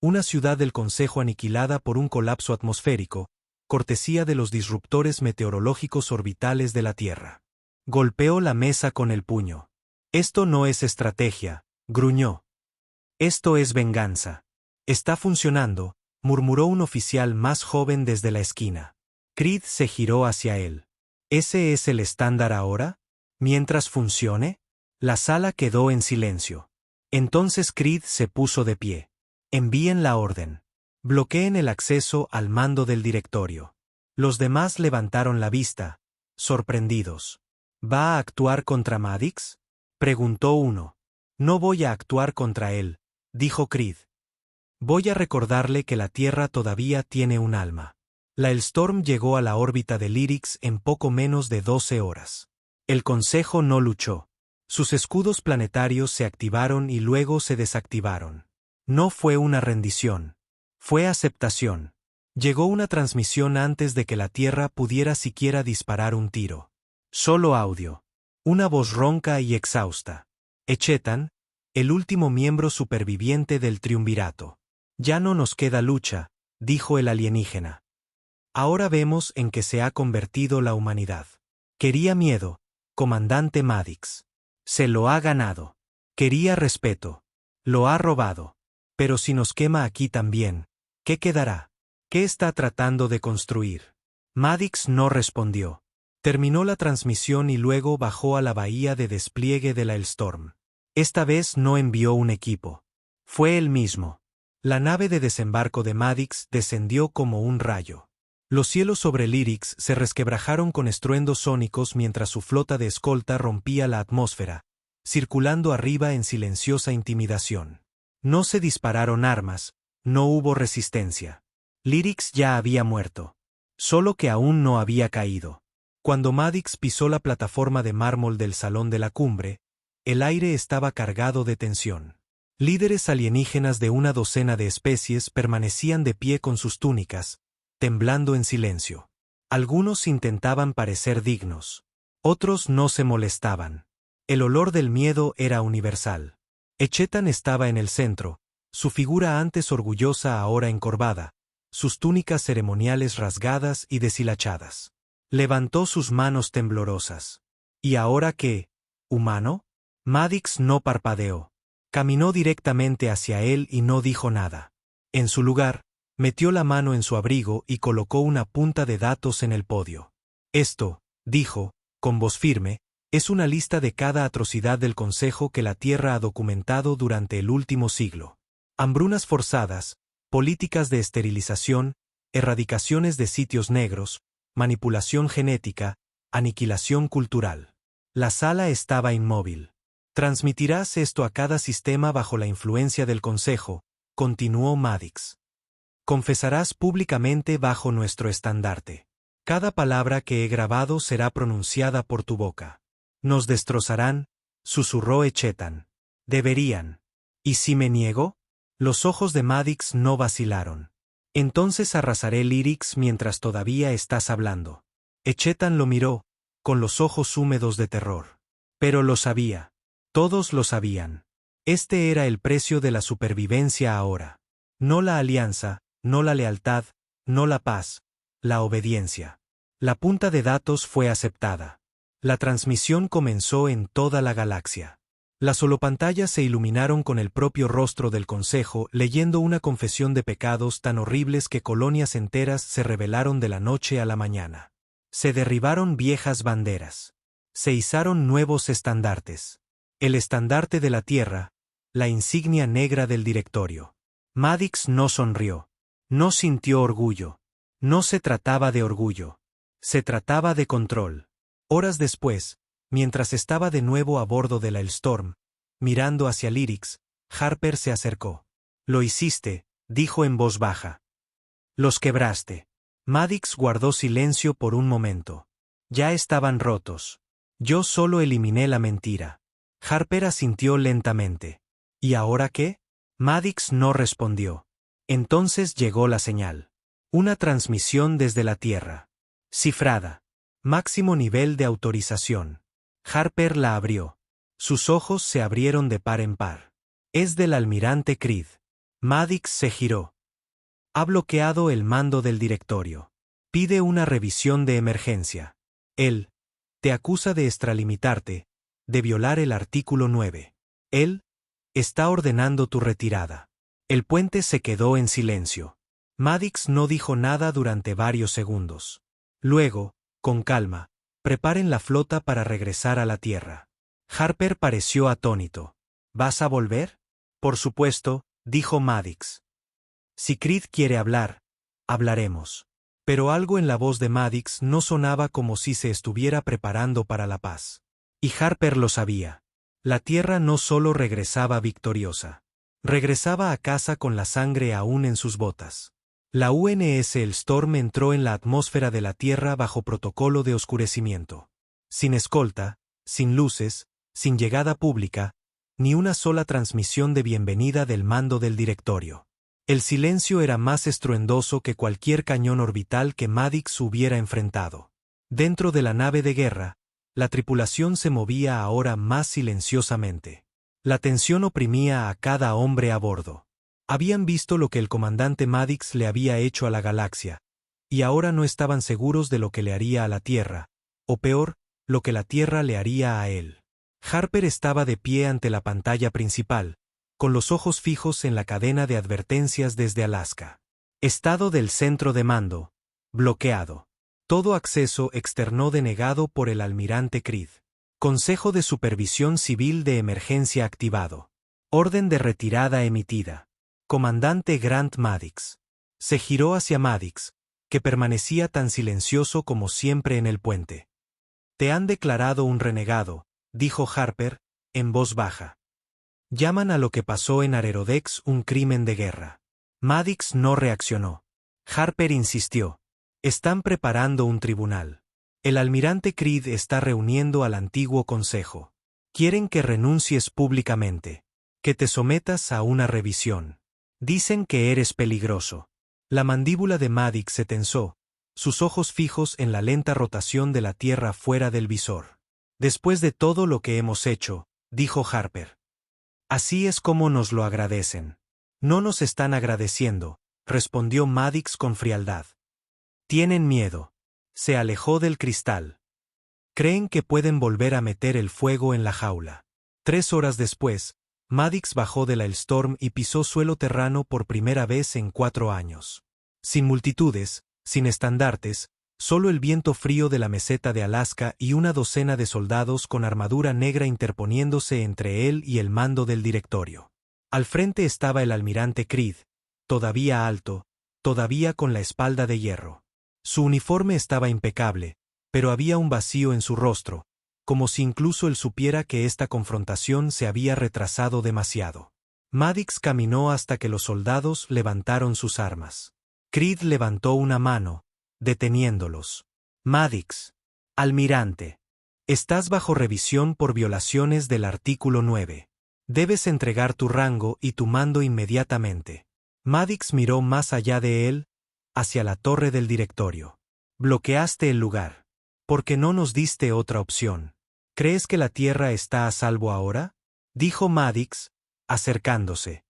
[SPEAKER 1] una ciudad del Consejo aniquilada por un colapso atmosférico, cortesía de los disruptores meteorológicos orbitales de la Tierra. Golpeó la mesa con el puño. Esto no es estrategia, gruñó. Esto es venganza. Está funcionando, murmuró un oficial más joven desde la esquina. Creed se giró hacia él. ¿Ese es el estándar ahora? Mientras funcione, la sala quedó en silencio. Entonces Creed se puso de pie. Envíen la orden. Bloqueen el acceso al mando del directorio. Los demás levantaron la vista, sorprendidos. ¿Va a actuar contra Maddox?, preguntó uno. No voy a actuar contra él, dijo Creed. Voy a recordarle que la Tierra todavía tiene un alma. La Hellstorm llegó a la órbita de Lyrics en poco menos de 12 horas. El Consejo no luchó. Sus escudos planetarios se activaron y luego se desactivaron. No fue una rendición. Fue aceptación. Llegó una transmisión antes de que la Tierra pudiera siquiera disparar un tiro. Solo audio. Una voz ronca y exhausta. Echetan, el último miembro superviviente del triunvirato. Ya no nos queda lucha, dijo el alienígena. Ahora vemos en qué se ha convertido la humanidad. Quería miedo, comandante Maddox. Se lo ha ganado. Quería respeto. Lo ha robado. Pero si nos quema aquí también, ¿qué quedará? ¿Qué está tratando de construir? Maddox no respondió. Terminó la transmisión y luego bajó a la bahía de despliegue de la Hellstorm. Esta vez no envió un equipo. Fue él mismo. La nave de desembarco de Maddox descendió como un rayo. Los cielos sobre Lyrics se resquebrajaron con estruendos sónicos mientras su flota de escolta rompía la atmósfera, circulando arriba en silenciosa intimidación. No se dispararon armas, no hubo resistencia. Lyrics ya había muerto. Solo que aún no había caído. Cuando Maddox pisó la plataforma de mármol del salón de la cumbre, el aire estaba cargado de tensión. Líderes alienígenas de una docena de especies permanecían de pie con sus túnicas, temblando en silencio. Algunos intentaban parecer dignos. Otros no se molestaban. El olor del miedo era universal. Echetan estaba en el centro, su figura antes orgullosa ahora encorvada, sus túnicas ceremoniales rasgadas y deshilachadas. Levantó sus manos temblorosas. ¿Y ahora qué? ¿Humano? Maddox no parpadeó. Caminó directamente hacia él y no dijo nada. En su lugar, metió la mano en su abrigo y colocó una punta de datos en el podio. Esto, dijo, con voz firme, es una lista de cada atrocidad del Consejo que la Tierra ha documentado durante el último siglo. Hambrunas forzadas, políticas de esterilización, erradicaciones de sitios negros, manipulación genética, aniquilación cultural. La sala estaba inmóvil. Transmitirás esto a cada sistema bajo la influencia del Consejo, continuó Maddox. Confesarás públicamente bajo nuestro estandarte. Cada palabra que he grabado será pronunciada por tu boca. Nos destrozarán, susurró Echetan. Deberían. ¿Y si me niego? Los ojos de Maddox no vacilaron. Entonces arrasaré Lyrics mientras todavía estás hablando. Echetan lo miró, con los ojos húmedos de terror. Pero lo sabía. Todos lo sabían. Este era el precio de la supervivencia ahora. No la alianza, no la lealtad, no la paz, la obediencia. La punta de datos fue aceptada. La transmisión comenzó en toda la galaxia. Las holopantallas se iluminaron con el propio rostro del Consejo leyendo una confesión de pecados tan horribles que colonias enteras se rebelaron de la noche a la mañana. Se derribaron viejas banderas. Se izaron nuevos estandartes. El estandarte de la Tierra, la insignia negra del directorio. Maddox no sonrió. No sintió orgullo. No se trataba de orgullo. Se trataba de control. Horas después, mientras estaba de nuevo a bordo de la Storm, mirando hacia Lyrics, Harper se acercó. «Lo hiciste», dijo en voz baja. «Los quebraste». Maddox guardó silencio por un momento. Ya estaban rotos. Yo solo eliminé la mentira. Harper asintió lentamente. ¿Y ahora qué? Maddox no respondió. Entonces llegó la señal. Una transmisión desde la Tierra. Cifrada. Máximo nivel de autorización. Harper la abrió. Sus ojos se abrieron de par en par. Es del almirante Creed. Maddox se giró. Ha bloqueado el mando del directorio. Pide una revisión de emergencia. Él te acusa de extralimitarte, de violar el artículo 9. Él está ordenando tu retirada. El puente se quedó en silencio. Maddox no dijo nada durante varios segundos. Luego, con calma, preparen la flota para regresar a la Tierra. Harper pareció atónito. ¿Vas a volver? Por supuesto, dijo Maddox. Si Creed quiere hablar, hablaremos. Pero algo en la voz de Maddox no sonaba como si se estuviera preparando para la paz. Y Harper lo sabía. La Tierra no solo regresaba victoriosa. Regresaba a casa con la sangre aún en sus botas. La UNS El Storm entró en la atmósfera de la Tierra bajo protocolo de oscurecimiento. Sin escolta, sin luces, sin llegada pública, ni una sola transmisión de bienvenida del mando del directorio. El silencio era más estruendoso que cualquier cañón orbital que Maddox hubiera enfrentado. Dentro de la nave de guerra, la tripulación se movía ahora más silenciosamente. La tensión oprimía a cada hombre a bordo. Habían visto lo que el comandante Maddox le había hecho a la galaxia, y ahora no estaban seguros de lo que le haría a la Tierra, o peor, lo que la Tierra le haría a él. Harper estaba de pie ante la pantalla principal, con los ojos fijos en la cadena de advertencias desde Alaska. Estado del centro de mando. Bloqueado. Todo acceso externo denegado por el almirante Creed. Consejo de Supervisión Civil de Emergencia activado. Orden de retirada emitida. Comandante Grant Maddox. Se giró hacia Maddox, que permanecía tan silencioso como siempre en el puente. Te han declarado un renegado, dijo Harper, en voz baja. Llaman a lo que pasó en Aerodex un crimen de guerra. Maddox no reaccionó. Harper insistió. Están preparando un tribunal. El almirante Creed está reuniendo al antiguo consejo. Quieren que renuncies públicamente. Que te sometas a una revisión. Dicen que eres peligroso. La mandíbula de Maddox se tensó, sus ojos fijos en la lenta rotación de la Tierra fuera del visor. Después de todo lo que hemos hecho, dijo Harper. Así es como nos lo agradecen. No nos están agradeciendo, respondió Maddox con frialdad. Tienen miedo. Se alejó del cristal. Creen que pueden volver a meter el fuego en la jaula. 3 horas después, Maddox bajó de la Storm y pisó suelo terrano por primera vez en 4 años. Sin multitudes, sin estandartes, solo el viento frío de la meseta de Alaska y una docena de soldados con armadura negra interponiéndose entre él y el mando del directorio. Al frente estaba el almirante Creed, todavía alto, todavía con la espalda de hierro. Su uniforme estaba impecable, pero había un vacío en su rostro, como si incluso él supiera que esta confrontación se había retrasado demasiado. Maddox caminó hasta que los soldados levantaron sus armas. Creed levantó una mano, deteniéndolos. Maddox. Almirante. Estás bajo revisión por violaciones del artículo 9. Debes entregar tu rango y tu mando inmediatamente. Maddox miró más allá de él, hacia la torre del directorio. Bloqueaste el lugar. ¿Por qué no nos diste otra opción? ¿Crees que la Tierra está a salvo ahora? Dijo Maddox, acercándose.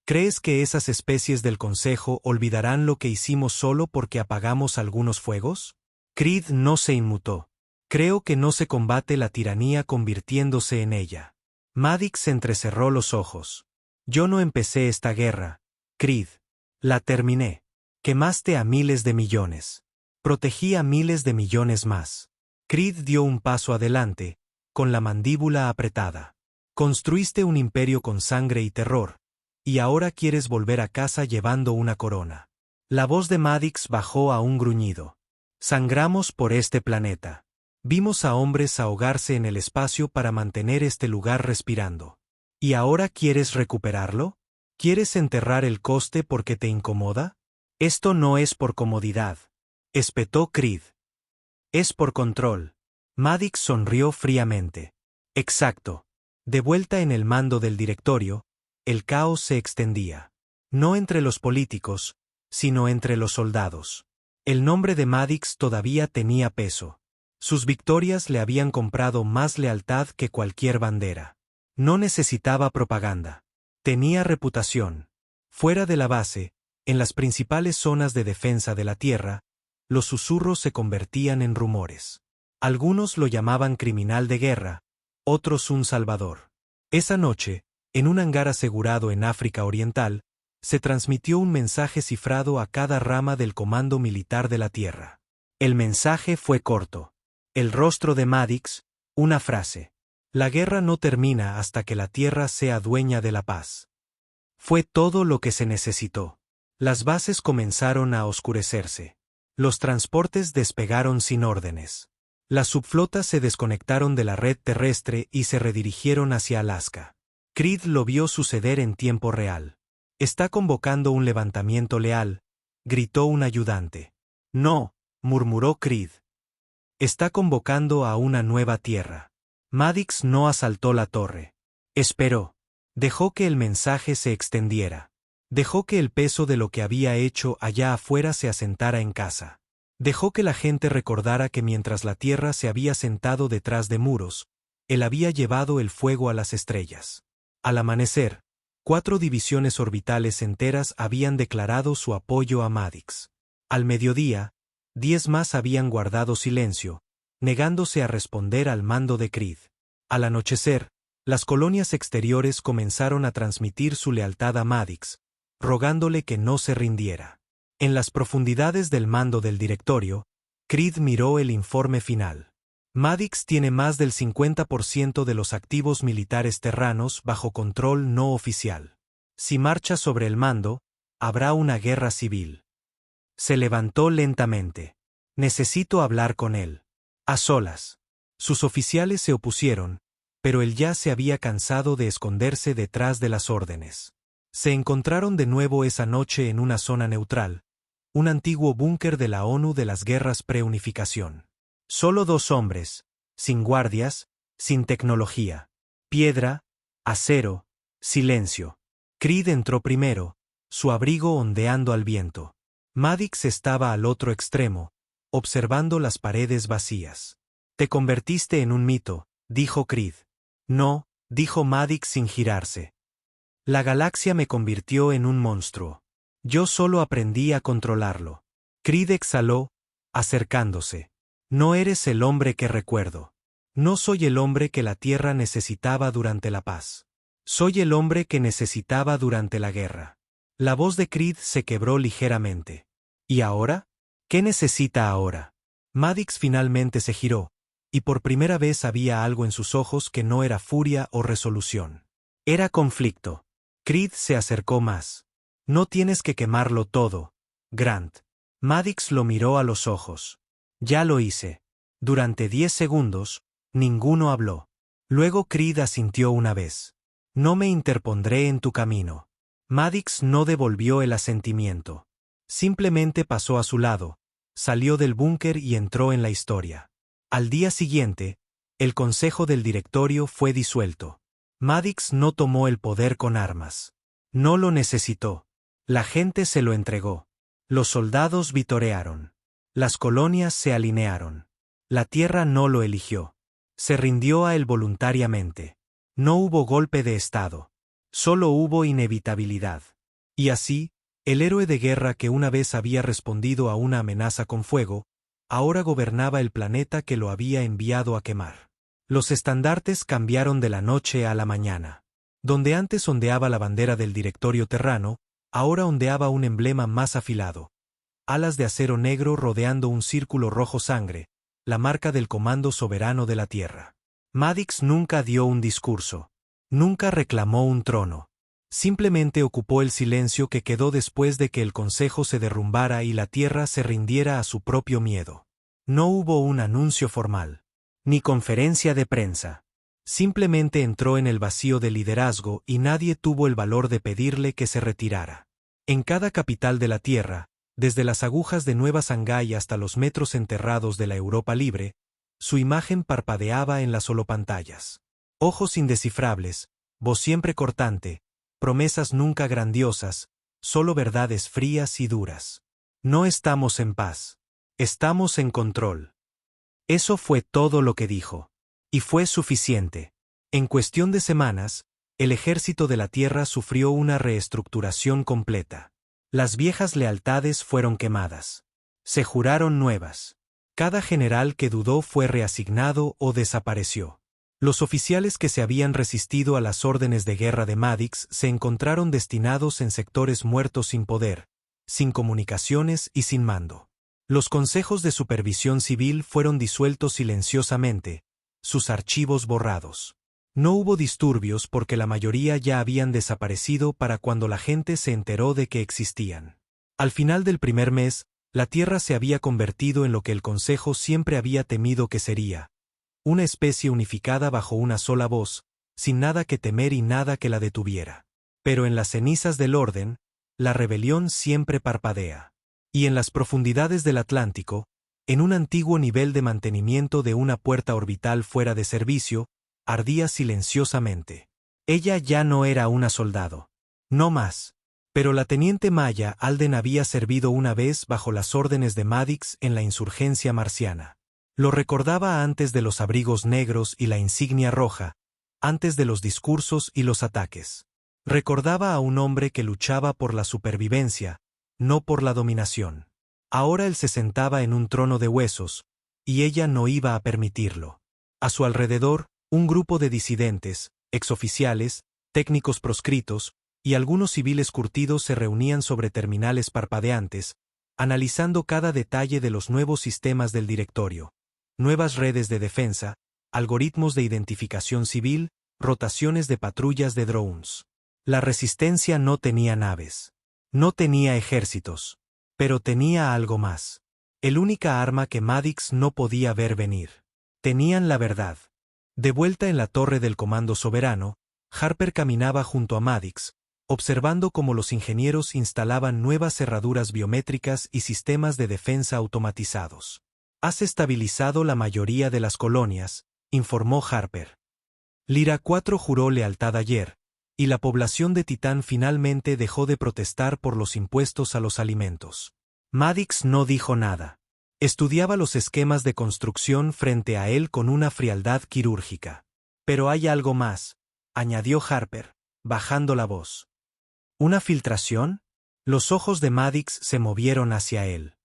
[SPEAKER 1] ¿Crees que esas especies del Consejo olvidarán lo que hicimos solo porque apagamos algunos fuegos? Creed no se inmutó. Creo que no se combate la tiranía convirtiéndose en ella. Maddox entrecerró los ojos. Yo no empecé esta guerra, Creed. La terminé. Quemaste a miles de millones. Protegí a miles de millones más. Creed dio un paso adelante, con la mandíbula apretada. Construiste un imperio con sangre y terror, y ahora quieres volver a casa llevando una corona. La voz de Maddox bajó a un gruñido. Sangramos por este planeta. Vimos a hombres ahogarse en el espacio para mantener este lugar respirando. ¿Y ahora quieres recuperarlo? ¿Quieres enterrar el coste porque te incomoda? Esto no es por comodidad, espetó Creed. Es por control. Maddox sonrió fríamente. Exacto. De vuelta en el mando del directorio, el caos se extendía. No entre los políticos, sino entre los soldados. El nombre de Maddox todavía tenía peso. Sus victorias le habían comprado más lealtad que cualquier bandera. No necesitaba propaganda. Tenía reputación. Fuera de la base, en las principales zonas de defensa de la Tierra, los susurros se convertían en rumores. Algunos lo llamaban criminal de guerra, otros un salvador. Esa noche, en un hangar asegurado en África Oriental, se transmitió un mensaje cifrado a cada rama del Comando Militar de la Tierra. El mensaje fue corto. El rostro de Maddox, una frase. La guerra no termina hasta que la Tierra sea dueña de la paz. Fue todo lo que se necesitó. Las bases comenzaron a oscurecerse. Los transportes despegaron sin órdenes. Las subflotas se desconectaron de la red terrestre y se redirigieron hacia Alaska. Creed lo vio suceder en tiempo real. «Está convocando un levantamiento leal», gritó un ayudante. «No», murmuró Creed. «Está convocando a una nueva tierra». Maddox no asaltó la torre. Esperó. Dejó que el mensaje se extendiera. Dejó que el peso de lo que había hecho allá afuera se asentara en casa. Dejó que la gente recordara que mientras la tierra se había sentado detrás de muros, él había llevado el fuego a las estrellas. Al amanecer, 4 divisiones orbitales enteras habían declarado su apoyo a Maddox. Al mediodía, 10 más habían guardado silencio, negándose a responder al mando de Creed. Al anochecer, las colonias exteriores comenzaron a transmitir su lealtad a Maddox, rogándole que no se rindiera. En las profundidades del mando del directorio, Creed miró el informe final. Maddox tiene más del 50% de los activos militares terranos bajo control no oficial. Si marcha sobre el mando, habrá una guerra civil. Se levantó lentamente. Necesito hablar con él. A solas. Sus oficiales se opusieron, pero él ya se había cansado de esconderse detrás de las órdenes. Se encontraron de nuevo esa noche en una zona neutral, un antiguo búnker de la ONU de las guerras preunificación. Solo 2 hombres, sin guardias, sin tecnología. Piedra, acero, silencio. Creed entró primero, su abrigo ondeando al viento. Maddox estaba al otro extremo, observando las paredes vacías. «Te convertiste en un mito», dijo Creed. «No», dijo Maddox sin girarse. «La galaxia me convirtió en un monstruo. Yo solo aprendí a controlarlo». Creed exhaló, acercándose. «No eres el hombre que recuerdo. No soy el hombre que la Tierra necesitaba durante la paz. Soy el hombre que necesitaba durante la guerra». La voz de Creed se quebró ligeramente. «¿Y ahora? ¿Qué necesita ahora?» Maddox finalmente se giró, y por primera vez había algo en sus ojos que no era furia o resolución. Era conflicto. Creed se acercó más. «No tienes que quemarlo todo, Grant». Maddox lo miró a los ojos. «Ya lo hice». Durante 10 segundos, ninguno habló. Luego Creed asintió una vez. «No me interpondré en tu camino». Maddox no devolvió el asentimiento. Simplemente pasó a su lado, salió del búnker y entró en la historia. Al día siguiente, el consejo del directorio fue disuelto. Maddox no tomó el poder con armas. No lo necesitó. La gente se lo entregó. Los soldados vitorearon. Las colonias se alinearon. La tierra no lo eligió. Se rindió a él voluntariamente. No hubo golpe de estado. Solo hubo inevitabilidad. Y así, el héroe de guerra que una vez había respondido a una amenaza con fuego, ahora gobernaba el planeta que lo había enviado a quemar. Los estandartes cambiaron de la noche a la mañana. Donde antes ondeaba la bandera del directorio terrano, ahora ondeaba un emblema más afilado. Alas de acero negro rodeando un círculo rojo sangre, la marca del comando soberano de la Tierra. Maddox nunca dio un discurso. Nunca reclamó un trono. Simplemente ocupó el silencio que quedó después de que el consejo se derrumbara y la tierra se rindiera a su propio miedo. No hubo un anuncio formal, ni conferencia de prensa. Simplemente entró en el vacío de liderazgo y nadie tuvo el valor de pedirle que se retirara. En cada capital de la tierra, desde las agujas de Nueva Shanghái hasta los metros enterrados de la Europa libre, su imagen parpadeaba en las holopantallas. Ojos indescifrables, voz siempre cortante, promesas nunca grandiosas, solo verdades frías y duras. No estamos en paz. Estamos en control. Eso fue todo lo que dijo. Y fue suficiente. En cuestión de semanas, el ejército de la tierra sufrió una reestructuración completa. Las viejas lealtades fueron quemadas. Se juraron nuevas. Cada general que dudó fue reasignado o desapareció. Los oficiales que se habían resistido a las órdenes de guerra de Madix se encontraron destinados en sectores muertos sin poder, sin comunicaciones y sin mando. Los consejos de supervisión civil fueron disueltos silenciosamente, sus archivos borrados. No hubo disturbios porque la mayoría ya habían desaparecido para cuando la gente se enteró de que existían. Al final del primer mes, la Tierra se había convertido en lo que el Consejo siempre había temido que sería: una especie unificada bajo una sola voz, sin nada que temer y nada que la detuviera. Pero en las cenizas del orden, la rebelión siempre parpadea. Y en las profundidades del Atlántico, en un antiguo nivel de mantenimiento de una puerta orbital fuera de servicio, ardía silenciosamente. Ella ya no era una soldado. No más. Pero la teniente Maya Alden había servido una vez bajo las órdenes de Madix en la insurgencia marciana. Lo recordaba antes de los abrigos negros y la insignia roja, antes de los discursos y los ataques. Recordaba a un hombre que luchaba por la supervivencia, no por la dominación. Ahora él se sentaba en un trono de huesos, y ella no iba a permitirlo. A su alrededor, un grupo de disidentes, exoficiales, técnicos proscritos, y algunos civiles curtidos se reunían sobre terminales parpadeantes, analizando cada detalle de los nuevos sistemas del directorio, nuevas redes de defensa, algoritmos de identificación civil, rotaciones de patrullas de drones. La resistencia no tenía naves. No tenía ejércitos. Pero tenía algo más. El única arma que Madix no podía ver venir. Tenían la verdad. De vuelta en la torre del Comando Soberano, Harper caminaba junto a Madix, observando cómo los ingenieros instalaban nuevas cerraduras biométricas y sistemas de defensa automatizados. «Has estabilizado la mayoría de las colonias», informó Harper. Lyra 4 juró lealtad ayer, y la población de Titán finalmente dejó de protestar por los impuestos a los alimentos. Madix no dijo nada. Estudiaba los esquemas de construcción frente a él con una frialdad quirúrgica. «Pero hay algo más», añadió Harper, bajando la voz. «¿Una filtración?» Los ojos de Madix se movieron hacia él.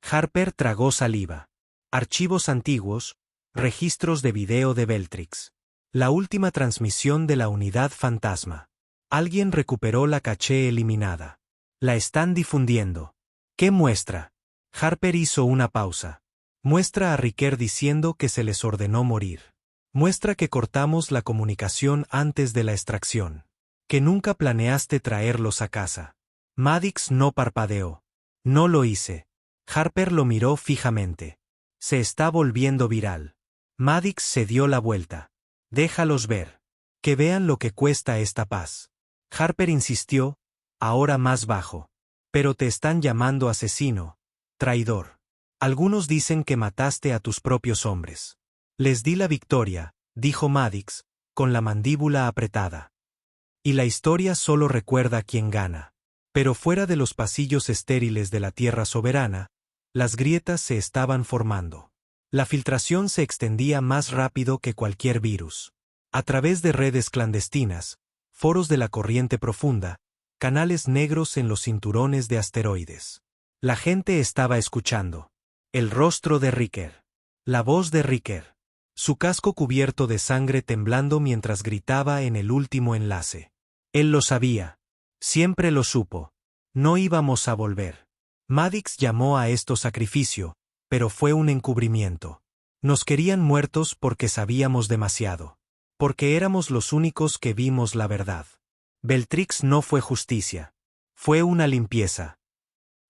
[SPEAKER 1] Harper tragó saliva. Archivos antiguos, registros de video de Beltrix. La última transmisión de la unidad fantasma. Alguien recuperó la caché eliminada. La están difundiendo. ¿Qué muestra? Harper hizo una pausa. Muestra a Riker diciendo que se les ordenó morir. Muestra que cortamos la comunicación antes de la extracción. Que nunca planeaste traerlos a casa. Madix no parpadeó. No lo hice. Harper lo miró fijamente. Se está volviendo viral. Madix se dio la vuelta. Déjalos ver. Que vean lo que cuesta esta paz. Harper insistió, ahora más bajo. Pero te están llamando asesino, traidor. Algunos dicen que mataste a tus propios hombres. Les di la victoria, dijo Madix, con la mandíbula apretada. Y la historia solo recuerda quién gana. Pero fuera de los pasillos estériles de la Tierra soberana, las grietas se estaban formando. La filtración se extendía más rápido que cualquier virus. A través de redes clandestinas, foros de la corriente profunda, canales negros en los cinturones de asteroides. La gente estaba escuchando. El rostro de Riker. La voz de Riker. Su casco cubierto de sangre temblando mientras gritaba en el último enlace. Él lo sabía. Siempre lo supo. No íbamos a volver. Madix llamó a esto sacrificio, pero fue un encubrimiento. Nos querían muertos porque sabíamos demasiado. Porque éramos los únicos que vimos la verdad. Beltrix no fue justicia. Fue una limpieza.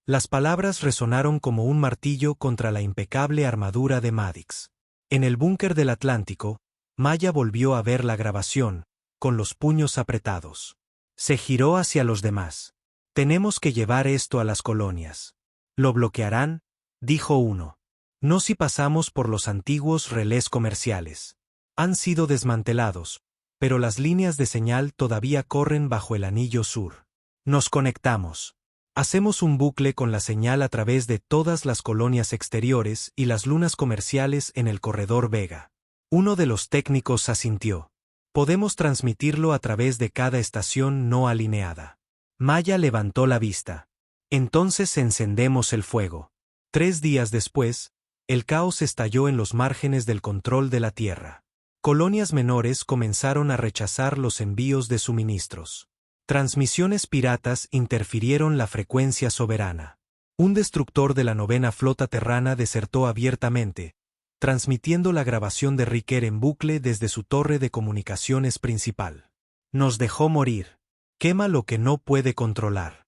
[SPEAKER 1] Las palabras resonaron como un martillo contra la impecable armadura de Madix. En el búnker del Atlántico, Maya volvió a ver la grabación, con los puños apretados. Se giró hacia los demás. Tenemos que llevar esto a las colonias. ¿Lo bloquearán?, dijo uno. No si pasamos por los antiguos relés comerciales. Han sido desmantelados, pero las líneas de señal todavía corren bajo el anillo sur. Nos conectamos. Hacemos un bucle con la señal a través de todas las colonias exteriores y las lunas comerciales en el corredor Vega. Uno de los técnicos asintió. Podemos transmitirlo a través de cada estación no alineada. Maya levantó la vista. Entonces encendemos el fuego. 3 días después, el caos estalló en los márgenes del control de la Tierra. Colonias menores comenzaron a rechazar los envíos de suministros. Transmisiones piratas interfirieron la frecuencia soberana. Un destructor de la 9ª Flota Terrana desertó abiertamente, transmitiendo la grabación de Riker en bucle desde su torre de comunicaciones principal. Nos dejó morir. Quema lo que no puede controlar.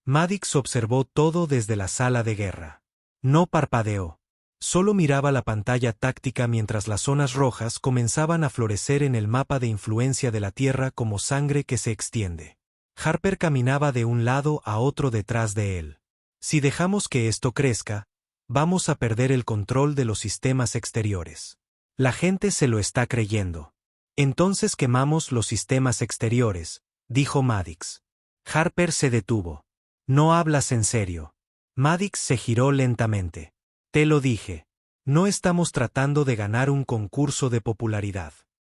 [SPEAKER 1] Madix observó todo desde la sala de guerra. No parpadeó. Solo miraba la pantalla táctica mientras las zonas rojas comenzaban a florecer en el mapa de influencia de la Tierra como sangre que se extiende. Harper caminaba de un lado a otro detrás de él. Si dejamos que esto crezca, vamos a perder el control de los sistemas exteriores. La gente se lo está creyendo. Entonces quemamos los sistemas exteriores, dijo Madix. Harper se detuvo. No hablas en serio. Madix se giró lentamente. Te lo dije. No estamos tratando de ganar un concurso de popularidad.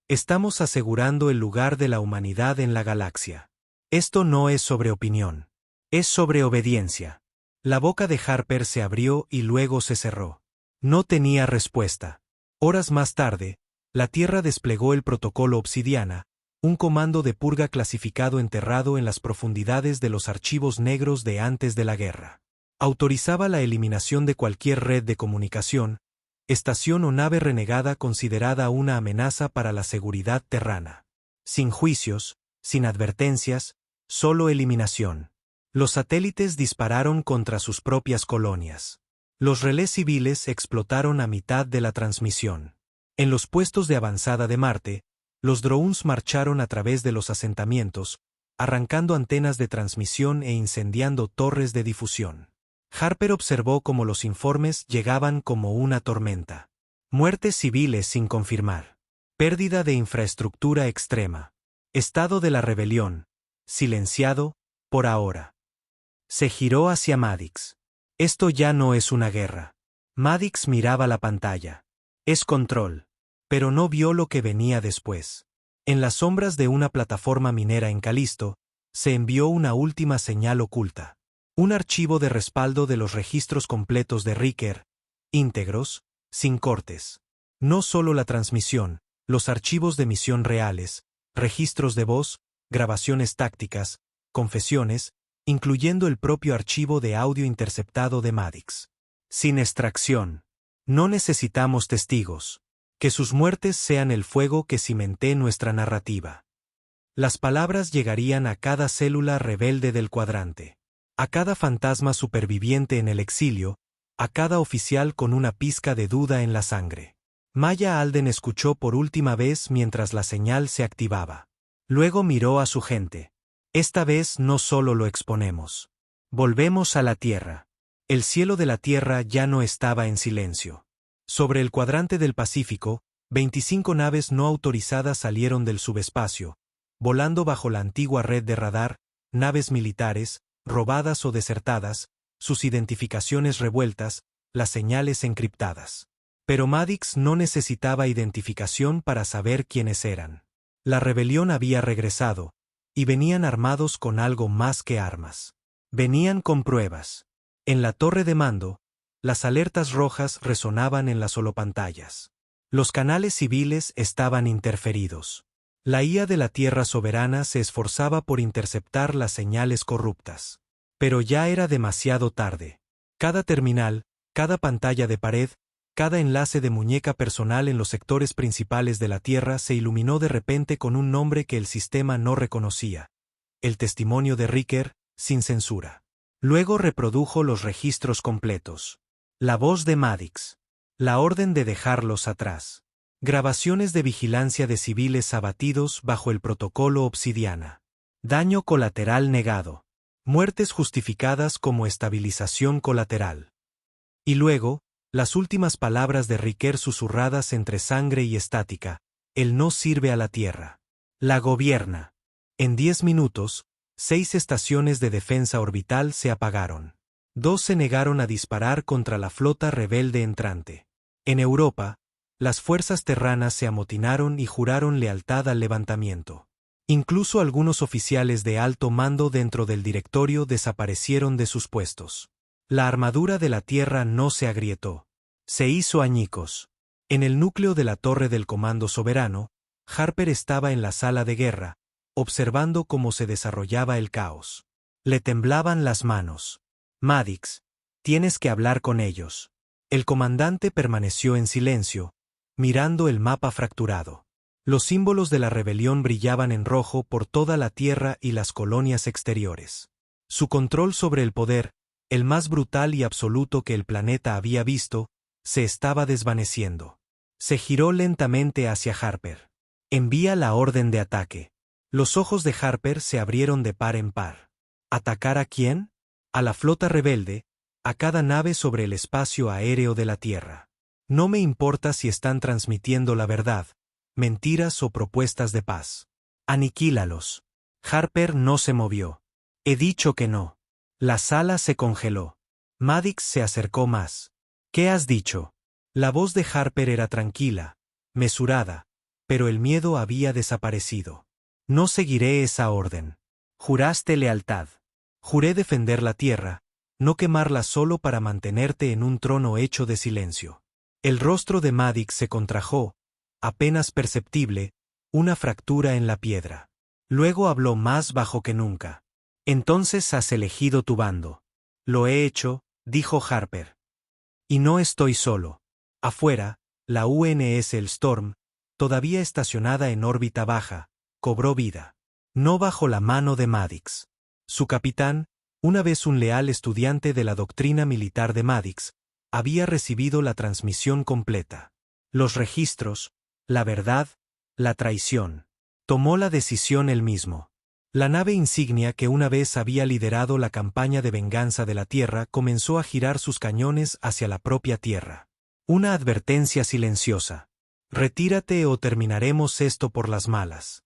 [SPEAKER 1] Estamos asegurando el lugar de la humanidad en la galaxia. Esto no es sobre opinión. Es sobre obediencia. La boca de Harper se abrió y luego se cerró. No tenía respuesta. Horas más tarde, la Tierra desplegó el protocolo Obsidiana, un comando de purga clasificado enterrado en las profundidades de los archivos negros de antes de la guerra. Autorizaba la eliminación de cualquier red de comunicación, estación o nave renegada considerada una amenaza para la seguridad terrana. Sin juicios, sin advertencias, solo eliminación. Los satélites dispararon contra sus propias colonias. Los relés civiles explotaron a mitad de la transmisión. En los puestos de avanzada de Marte, los drones marcharon a través de los asentamientos, arrancando antenas de transmisión e incendiando torres de difusión. Harper observó cómo los informes llegaban como una tormenta. Muertes civiles sin confirmar. Pérdida de infraestructura extrema. Estado de la rebelión. Silenciado, por ahora. Se giró hacia Madix. Esto ya no es una guerra. Madix miraba la pantalla. Es control. Pero no vio lo que venía después. En las sombras de una plataforma minera en Calisto, se envió una última señal oculta. Un archivo de respaldo de los registros completos de Riker, íntegros, sin cortes. No solo la transmisión, los archivos de misión reales, registros de voz, grabaciones tácticas, confesiones, incluyendo el propio archivo de audio interceptado de Madix. Sin extracción. No necesitamos testigos. Que sus muertes sean el fuego que cimente nuestra narrativa. Las palabras llegarían a cada célula rebelde del cuadrante. A cada fantasma superviviente en el exilio, a cada oficial con una pizca de duda en la sangre. Maya Alden escuchó por última vez mientras la señal se activaba. Luego miró a su gente. Esta vez no solo lo exponemos. Volvemos a la Tierra. El cielo de la Tierra ya no estaba en silencio. Sobre el cuadrante del Pacífico, 25 naves no autorizadas salieron del subespacio, volando bajo la antigua red de radar, naves militares, robadas o desertadas, sus identificaciones revueltas, las señales encriptadas. Pero Madix no necesitaba identificación para saber quiénes eran. La rebelión había regresado, y venían armados con algo más que armas. Venían con pruebas. En la torre de mando, las alertas rojas resonaban en las holopantallas. Los canales civiles estaban interferidos. La IA de la Tierra soberana se esforzaba por interceptar las señales corruptas. Pero ya era demasiado tarde. Cada terminal, cada pantalla de pared, cada enlace de muñeca personal en los sectores principales de la Tierra se iluminó de repente con un nombre que el sistema no reconocía: el testimonio de Riker, sin censura. Luego reprodujo los registros completos. La voz de Maddox. La orden de dejarlos atrás. Grabaciones de vigilancia de civiles abatidos bajo el protocolo Obsidiana. Daño colateral negado. Muertes justificadas como estabilización colateral. Y luego, las últimas palabras de Riker susurradas entre sangre y estática. Él no sirve a la Tierra. La gobierna. En 10 minutos, 6 estaciones de defensa orbital se apagaron. 2 se negaron a disparar contra la flota rebelde entrante. En Europa, las fuerzas terranas se amotinaron y juraron lealtad al levantamiento. Incluso algunos oficiales de alto mando dentro del directorio desaparecieron de sus puestos. La armadura de la Tierra no se agrietó. Se hizo añicos. En el núcleo de la torre del Comando Soberano, Harper estaba en la sala de guerra, observando cómo se desarrollaba el caos. Le temblaban las manos. Maddox, tienes que hablar con ellos. El comandante permaneció en silencio, mirando el mapa fracturado. Los símbolos de la rebelión brillaban en rojo por toda la Tierra y las colonias exteriores. Su control sobre el poder, el más brutal y absoluto que el planeta había visto, se estaba desvaneciendo. Se giró lentamente hacia Harper. Envía la orden de ataque. Los ojos de Harper se abrieron de par en par. ¿Atacar a quién? A la flota rebelde, a cada nave sobre el espacio aéreo de la Tierra. No me importa si están transmitiendo la verdad, mentiras o propuestas de paz. Aniquílalos. Harper no se movió. He dicho que no. La sala se congeló. Maddox se acercó más. ¿Qué has dicho? La voz de Harper era tranquila, mesurada, pero el miedo había desaparecido. No seguiré esa orden. Juraste lealtad. Juré defender la Tierra, no quemarla solo para mantenerte en un trono hecho de silencio. El rostro de Maddox se contrajo, apenas perceptible, una fractura en la piedra. Luego habló más bajo que nunca. Entonces has elegido tu bando. Lo he hecho, dijo Harper. Y no estoy solo. Afuera, la UNS El Storm, todavía estacionada en órbita baja, cobró vida. No bajo la mano de Maddox. Su capitán, una vez un leal estudiante de la doctrina militar de Maddox, había recibido la transmisión completa. Los registros, la verdad, la traición. Tomó la decisión él mismo. La nave insignia que una vez había liderado la campaña de venganza de la Tierra comenzó a girar sus cañones hacia la propia Tierra. Una advertencia silenciosa. Retírate o terminaremos esto por las malas.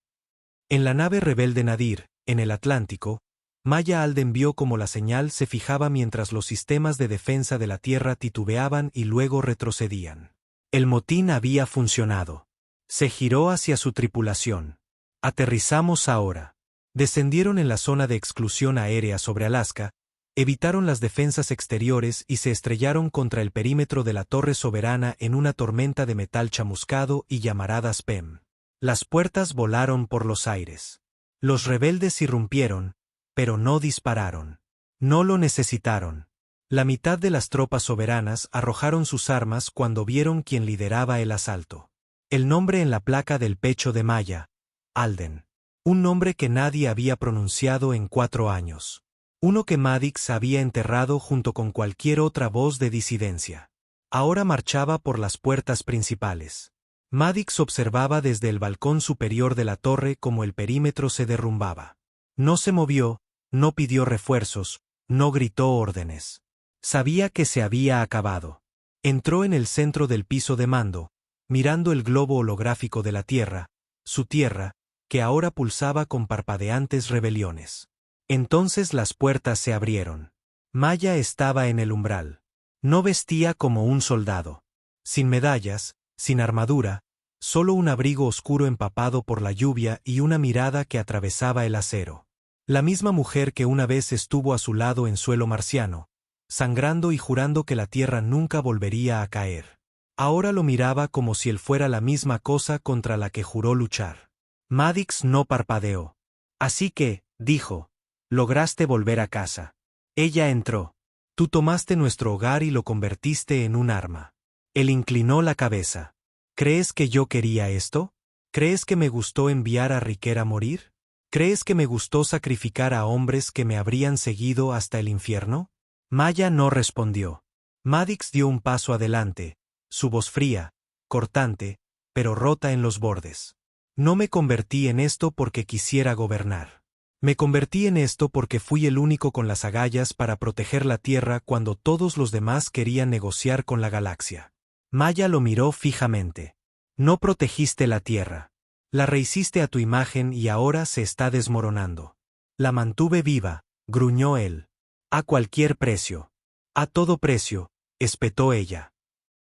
[SPEAKER 1] En la nave rebelde Nadir, en el Atlántico, Maya Alden vio cómo la señal se fijaba mientras los sistemas de defensa de la Tierra titubeaban y luego retrocedían. El motín había funcionado. Se giró hacia su tripulación. Aterrizamos ahora. Descendieron en la zona de exclusión aérea sobre Alaska, evitaron las defensas exteriores y se estrellaron contra el perímetro de la Torre Soberana en una tormenta de metal chamuscado y llamaradas PEM. Las puertas volaron por los aires. Los rebeldes irrumpieron, pero no dispararon. No lo necesitaron. La mitad de las tropas soberanas arrojaron sus armas cuando vieron quién lideraba el asalto. El nombre en la placa del pecho de Maya, Alden. Un nombre que nadie había pronunciado en 4 años. Uno que Maddox había enterrado junto con cualquier otra voz de disidencia. Ahora marchaba por las puertas principales. Maddox observaba desde el balcón superior de la torre cómo el perímetro se derrumbaba. No se movió, no pidió refuerzos, no gritó órdenes. Sabía que se había acabado. Entró en el centro del piso de mando, mirando el globo holográfico de la Tierra, su Tierra, que ahora pulsaba con parpadeantes rebeliones. Entonces las puertas se abrieron. Maya estaba en el umbral. No vestía como un soldado. Sin medallas, sin armadura, solo un abrigo oscuro empapado por la lluvia y una mirada que atravesaba el acero. La misma mujer que una vez estuvo a su lado en suelo marciano, sangrando y jurando que la Tierra nunca volvería a caer. Ahora lo miraba como si él fuera la misma cosa contra la que juró luchar. Maddox no parpadeó. Así que, dijo, lograste volver a casa. Ella entró. Tú tomaste nuestro hogar y lo convertiste en un arma. Él inclinó la cabeza. ¿Crees que yo quería esto? ¿Crees que me gustó enviar a Riker a morir? ¿Crees que me gustó sacrificar a hombres que me habrían seguido hasta el infierno? Maya no respondió. Madix dio un paso adelante, su voz fría, cortante, pero rota en los bordes. No me convertí en esto porque quisiera gobernar. Me convertí en esto porque fui el único con las agallas para proteger la Tierra cuando todos los demás querían negociar con la galaxia. Maya lo miró fijamente. No protegiste la Tierra. La rehiciste a tu imagen y ahora se está desmoronando. La mantuve viva, gruñó él. A cualquier precio. A todo precio, espetó ella.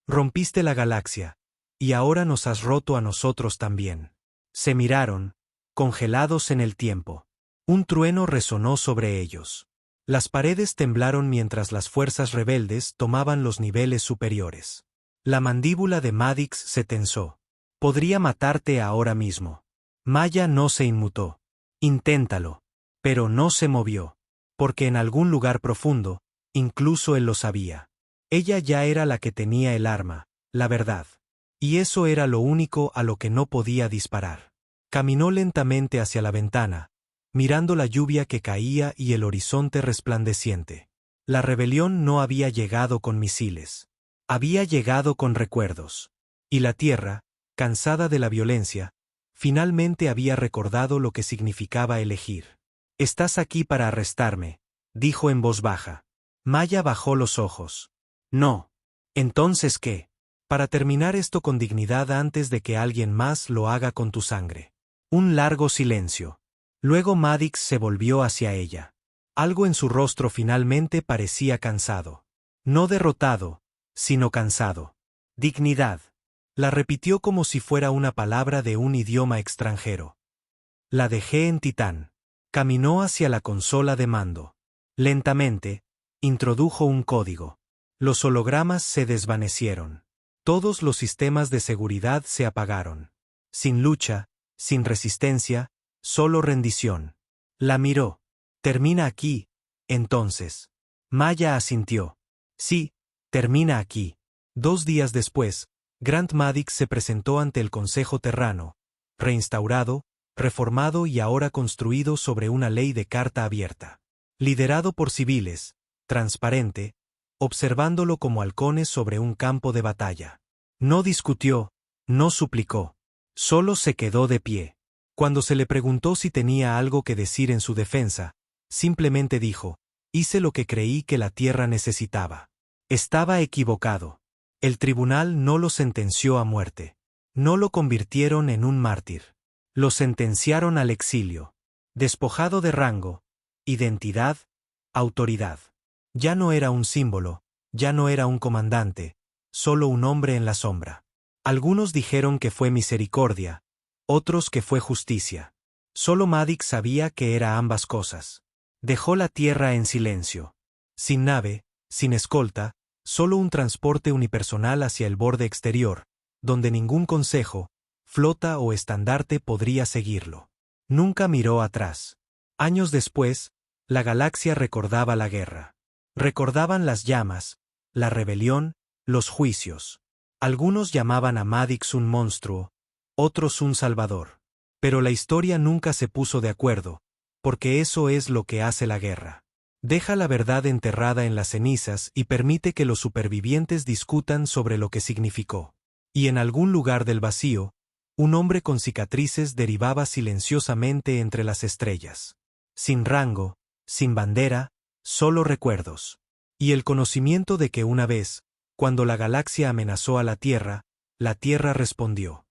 [SPEAKER 1] Rompiste la galaxia, y ahora nos has roto a nosotros también. Se miraron, congelados en el tiempo. Un trueno resonó sobre ellos. Las paredes temblaron mientras las fuerzas rebeldes tomaban los niveles superiores. La mandíbula de Madix se tensó. Podría matarte ahora mismo. Maya no se inmutó. Inténtalo. Pero no se movió. Porque en algún lugar profundo, incluso él lo sabía. Ella ya era la que tenía el arma, la verdad. Y eso era lo único a lo que no podía disparar. Caminó lentamente hacia la ventana, mirando la lluvia que caía y el horizonte resplandeciente. La rebelión no había llegado con misiles. Había llegado con recuerdos. Y la Tierra, cansada de la violencia, finalmente había recordado lo que significaba elegir. Estás aquí para arrestarme, dijo en voz baja. Maya bajó los ojos. No. ¿Entonces qué? Para terminar esto con dignidad antes de que alguien más lo haga con tu sangre. Un largo silencio. Luego Madix se volvió hacia ella. Algo en su rostro finalmente parecía cansado. No derrotado, sino cansado. Dignidad. La repitió como si fuera una palabra de un idioma extranjero. La dejé en Titán. Caminó hacia la consola de mando. Lentamente, introdujo un código. Los hologramas se desvanecieron. Todos los sistemas de seguridad se apagaron. Sin lucha, sin resistencia, solo rendición. La miró. Termina aquí, entonces. Maya asintió. Sí, termina aquí. 2 días después, Grant Madix se presentó ante el Consejo Terrano, reinstaurado, reformado y ahora construido sobre una ley de carta abierta. Liderado por civiles, transparente, observándolo como halcones sobre un campo de batalla. No discutió, no suplicó. Solo se quedó de pie. Cuando se le preguntó si tenía algo que decir en su defensa, simplemente dijo, hice lo que creí que la Tierra necesitaba. Estaba equivocado. El tribunal no lo sentenció a muerte. No lo convirtieron en un mártir. Lo sentenciaron al exilio. Despojado de rango, identidad, autoridad. Ya no era un símbolo, ya no era un comandante, solo un hombre en la sombra. Algunos dijeron que fue misericordia, otros que fue justicia. Solo Madix sabía que era ambas cosas. Dejó la Tierra en silencio. Sin nave, sin escolta, solo un transporte unipersonal hacia el borde exterior, donde ningún consejo, flota o estandarte podría seguirlo. Nunca miró atrás. Años después, la galaxia recordaba la guerra. Recordaban las llamas, la rebelión, los juicios. Algunos llamaban a Madix un monstruo, otros un salvador. Pero la historia nunca se puso de acuerdo, porque eso es lo que hace la guerra. Deja la verdad enterrada en las cenizas y permite que los supervivientes discutan sobre lo que significó. Y en algún lugar del vacío, un hombre con cicatrices derivaba silenciosamente entre las estrellas. Sin rango, sin bandera, solo recuerdos. Y el conocimiento de que una vez, cuando la galaxia amenazó a la Tierra respondió.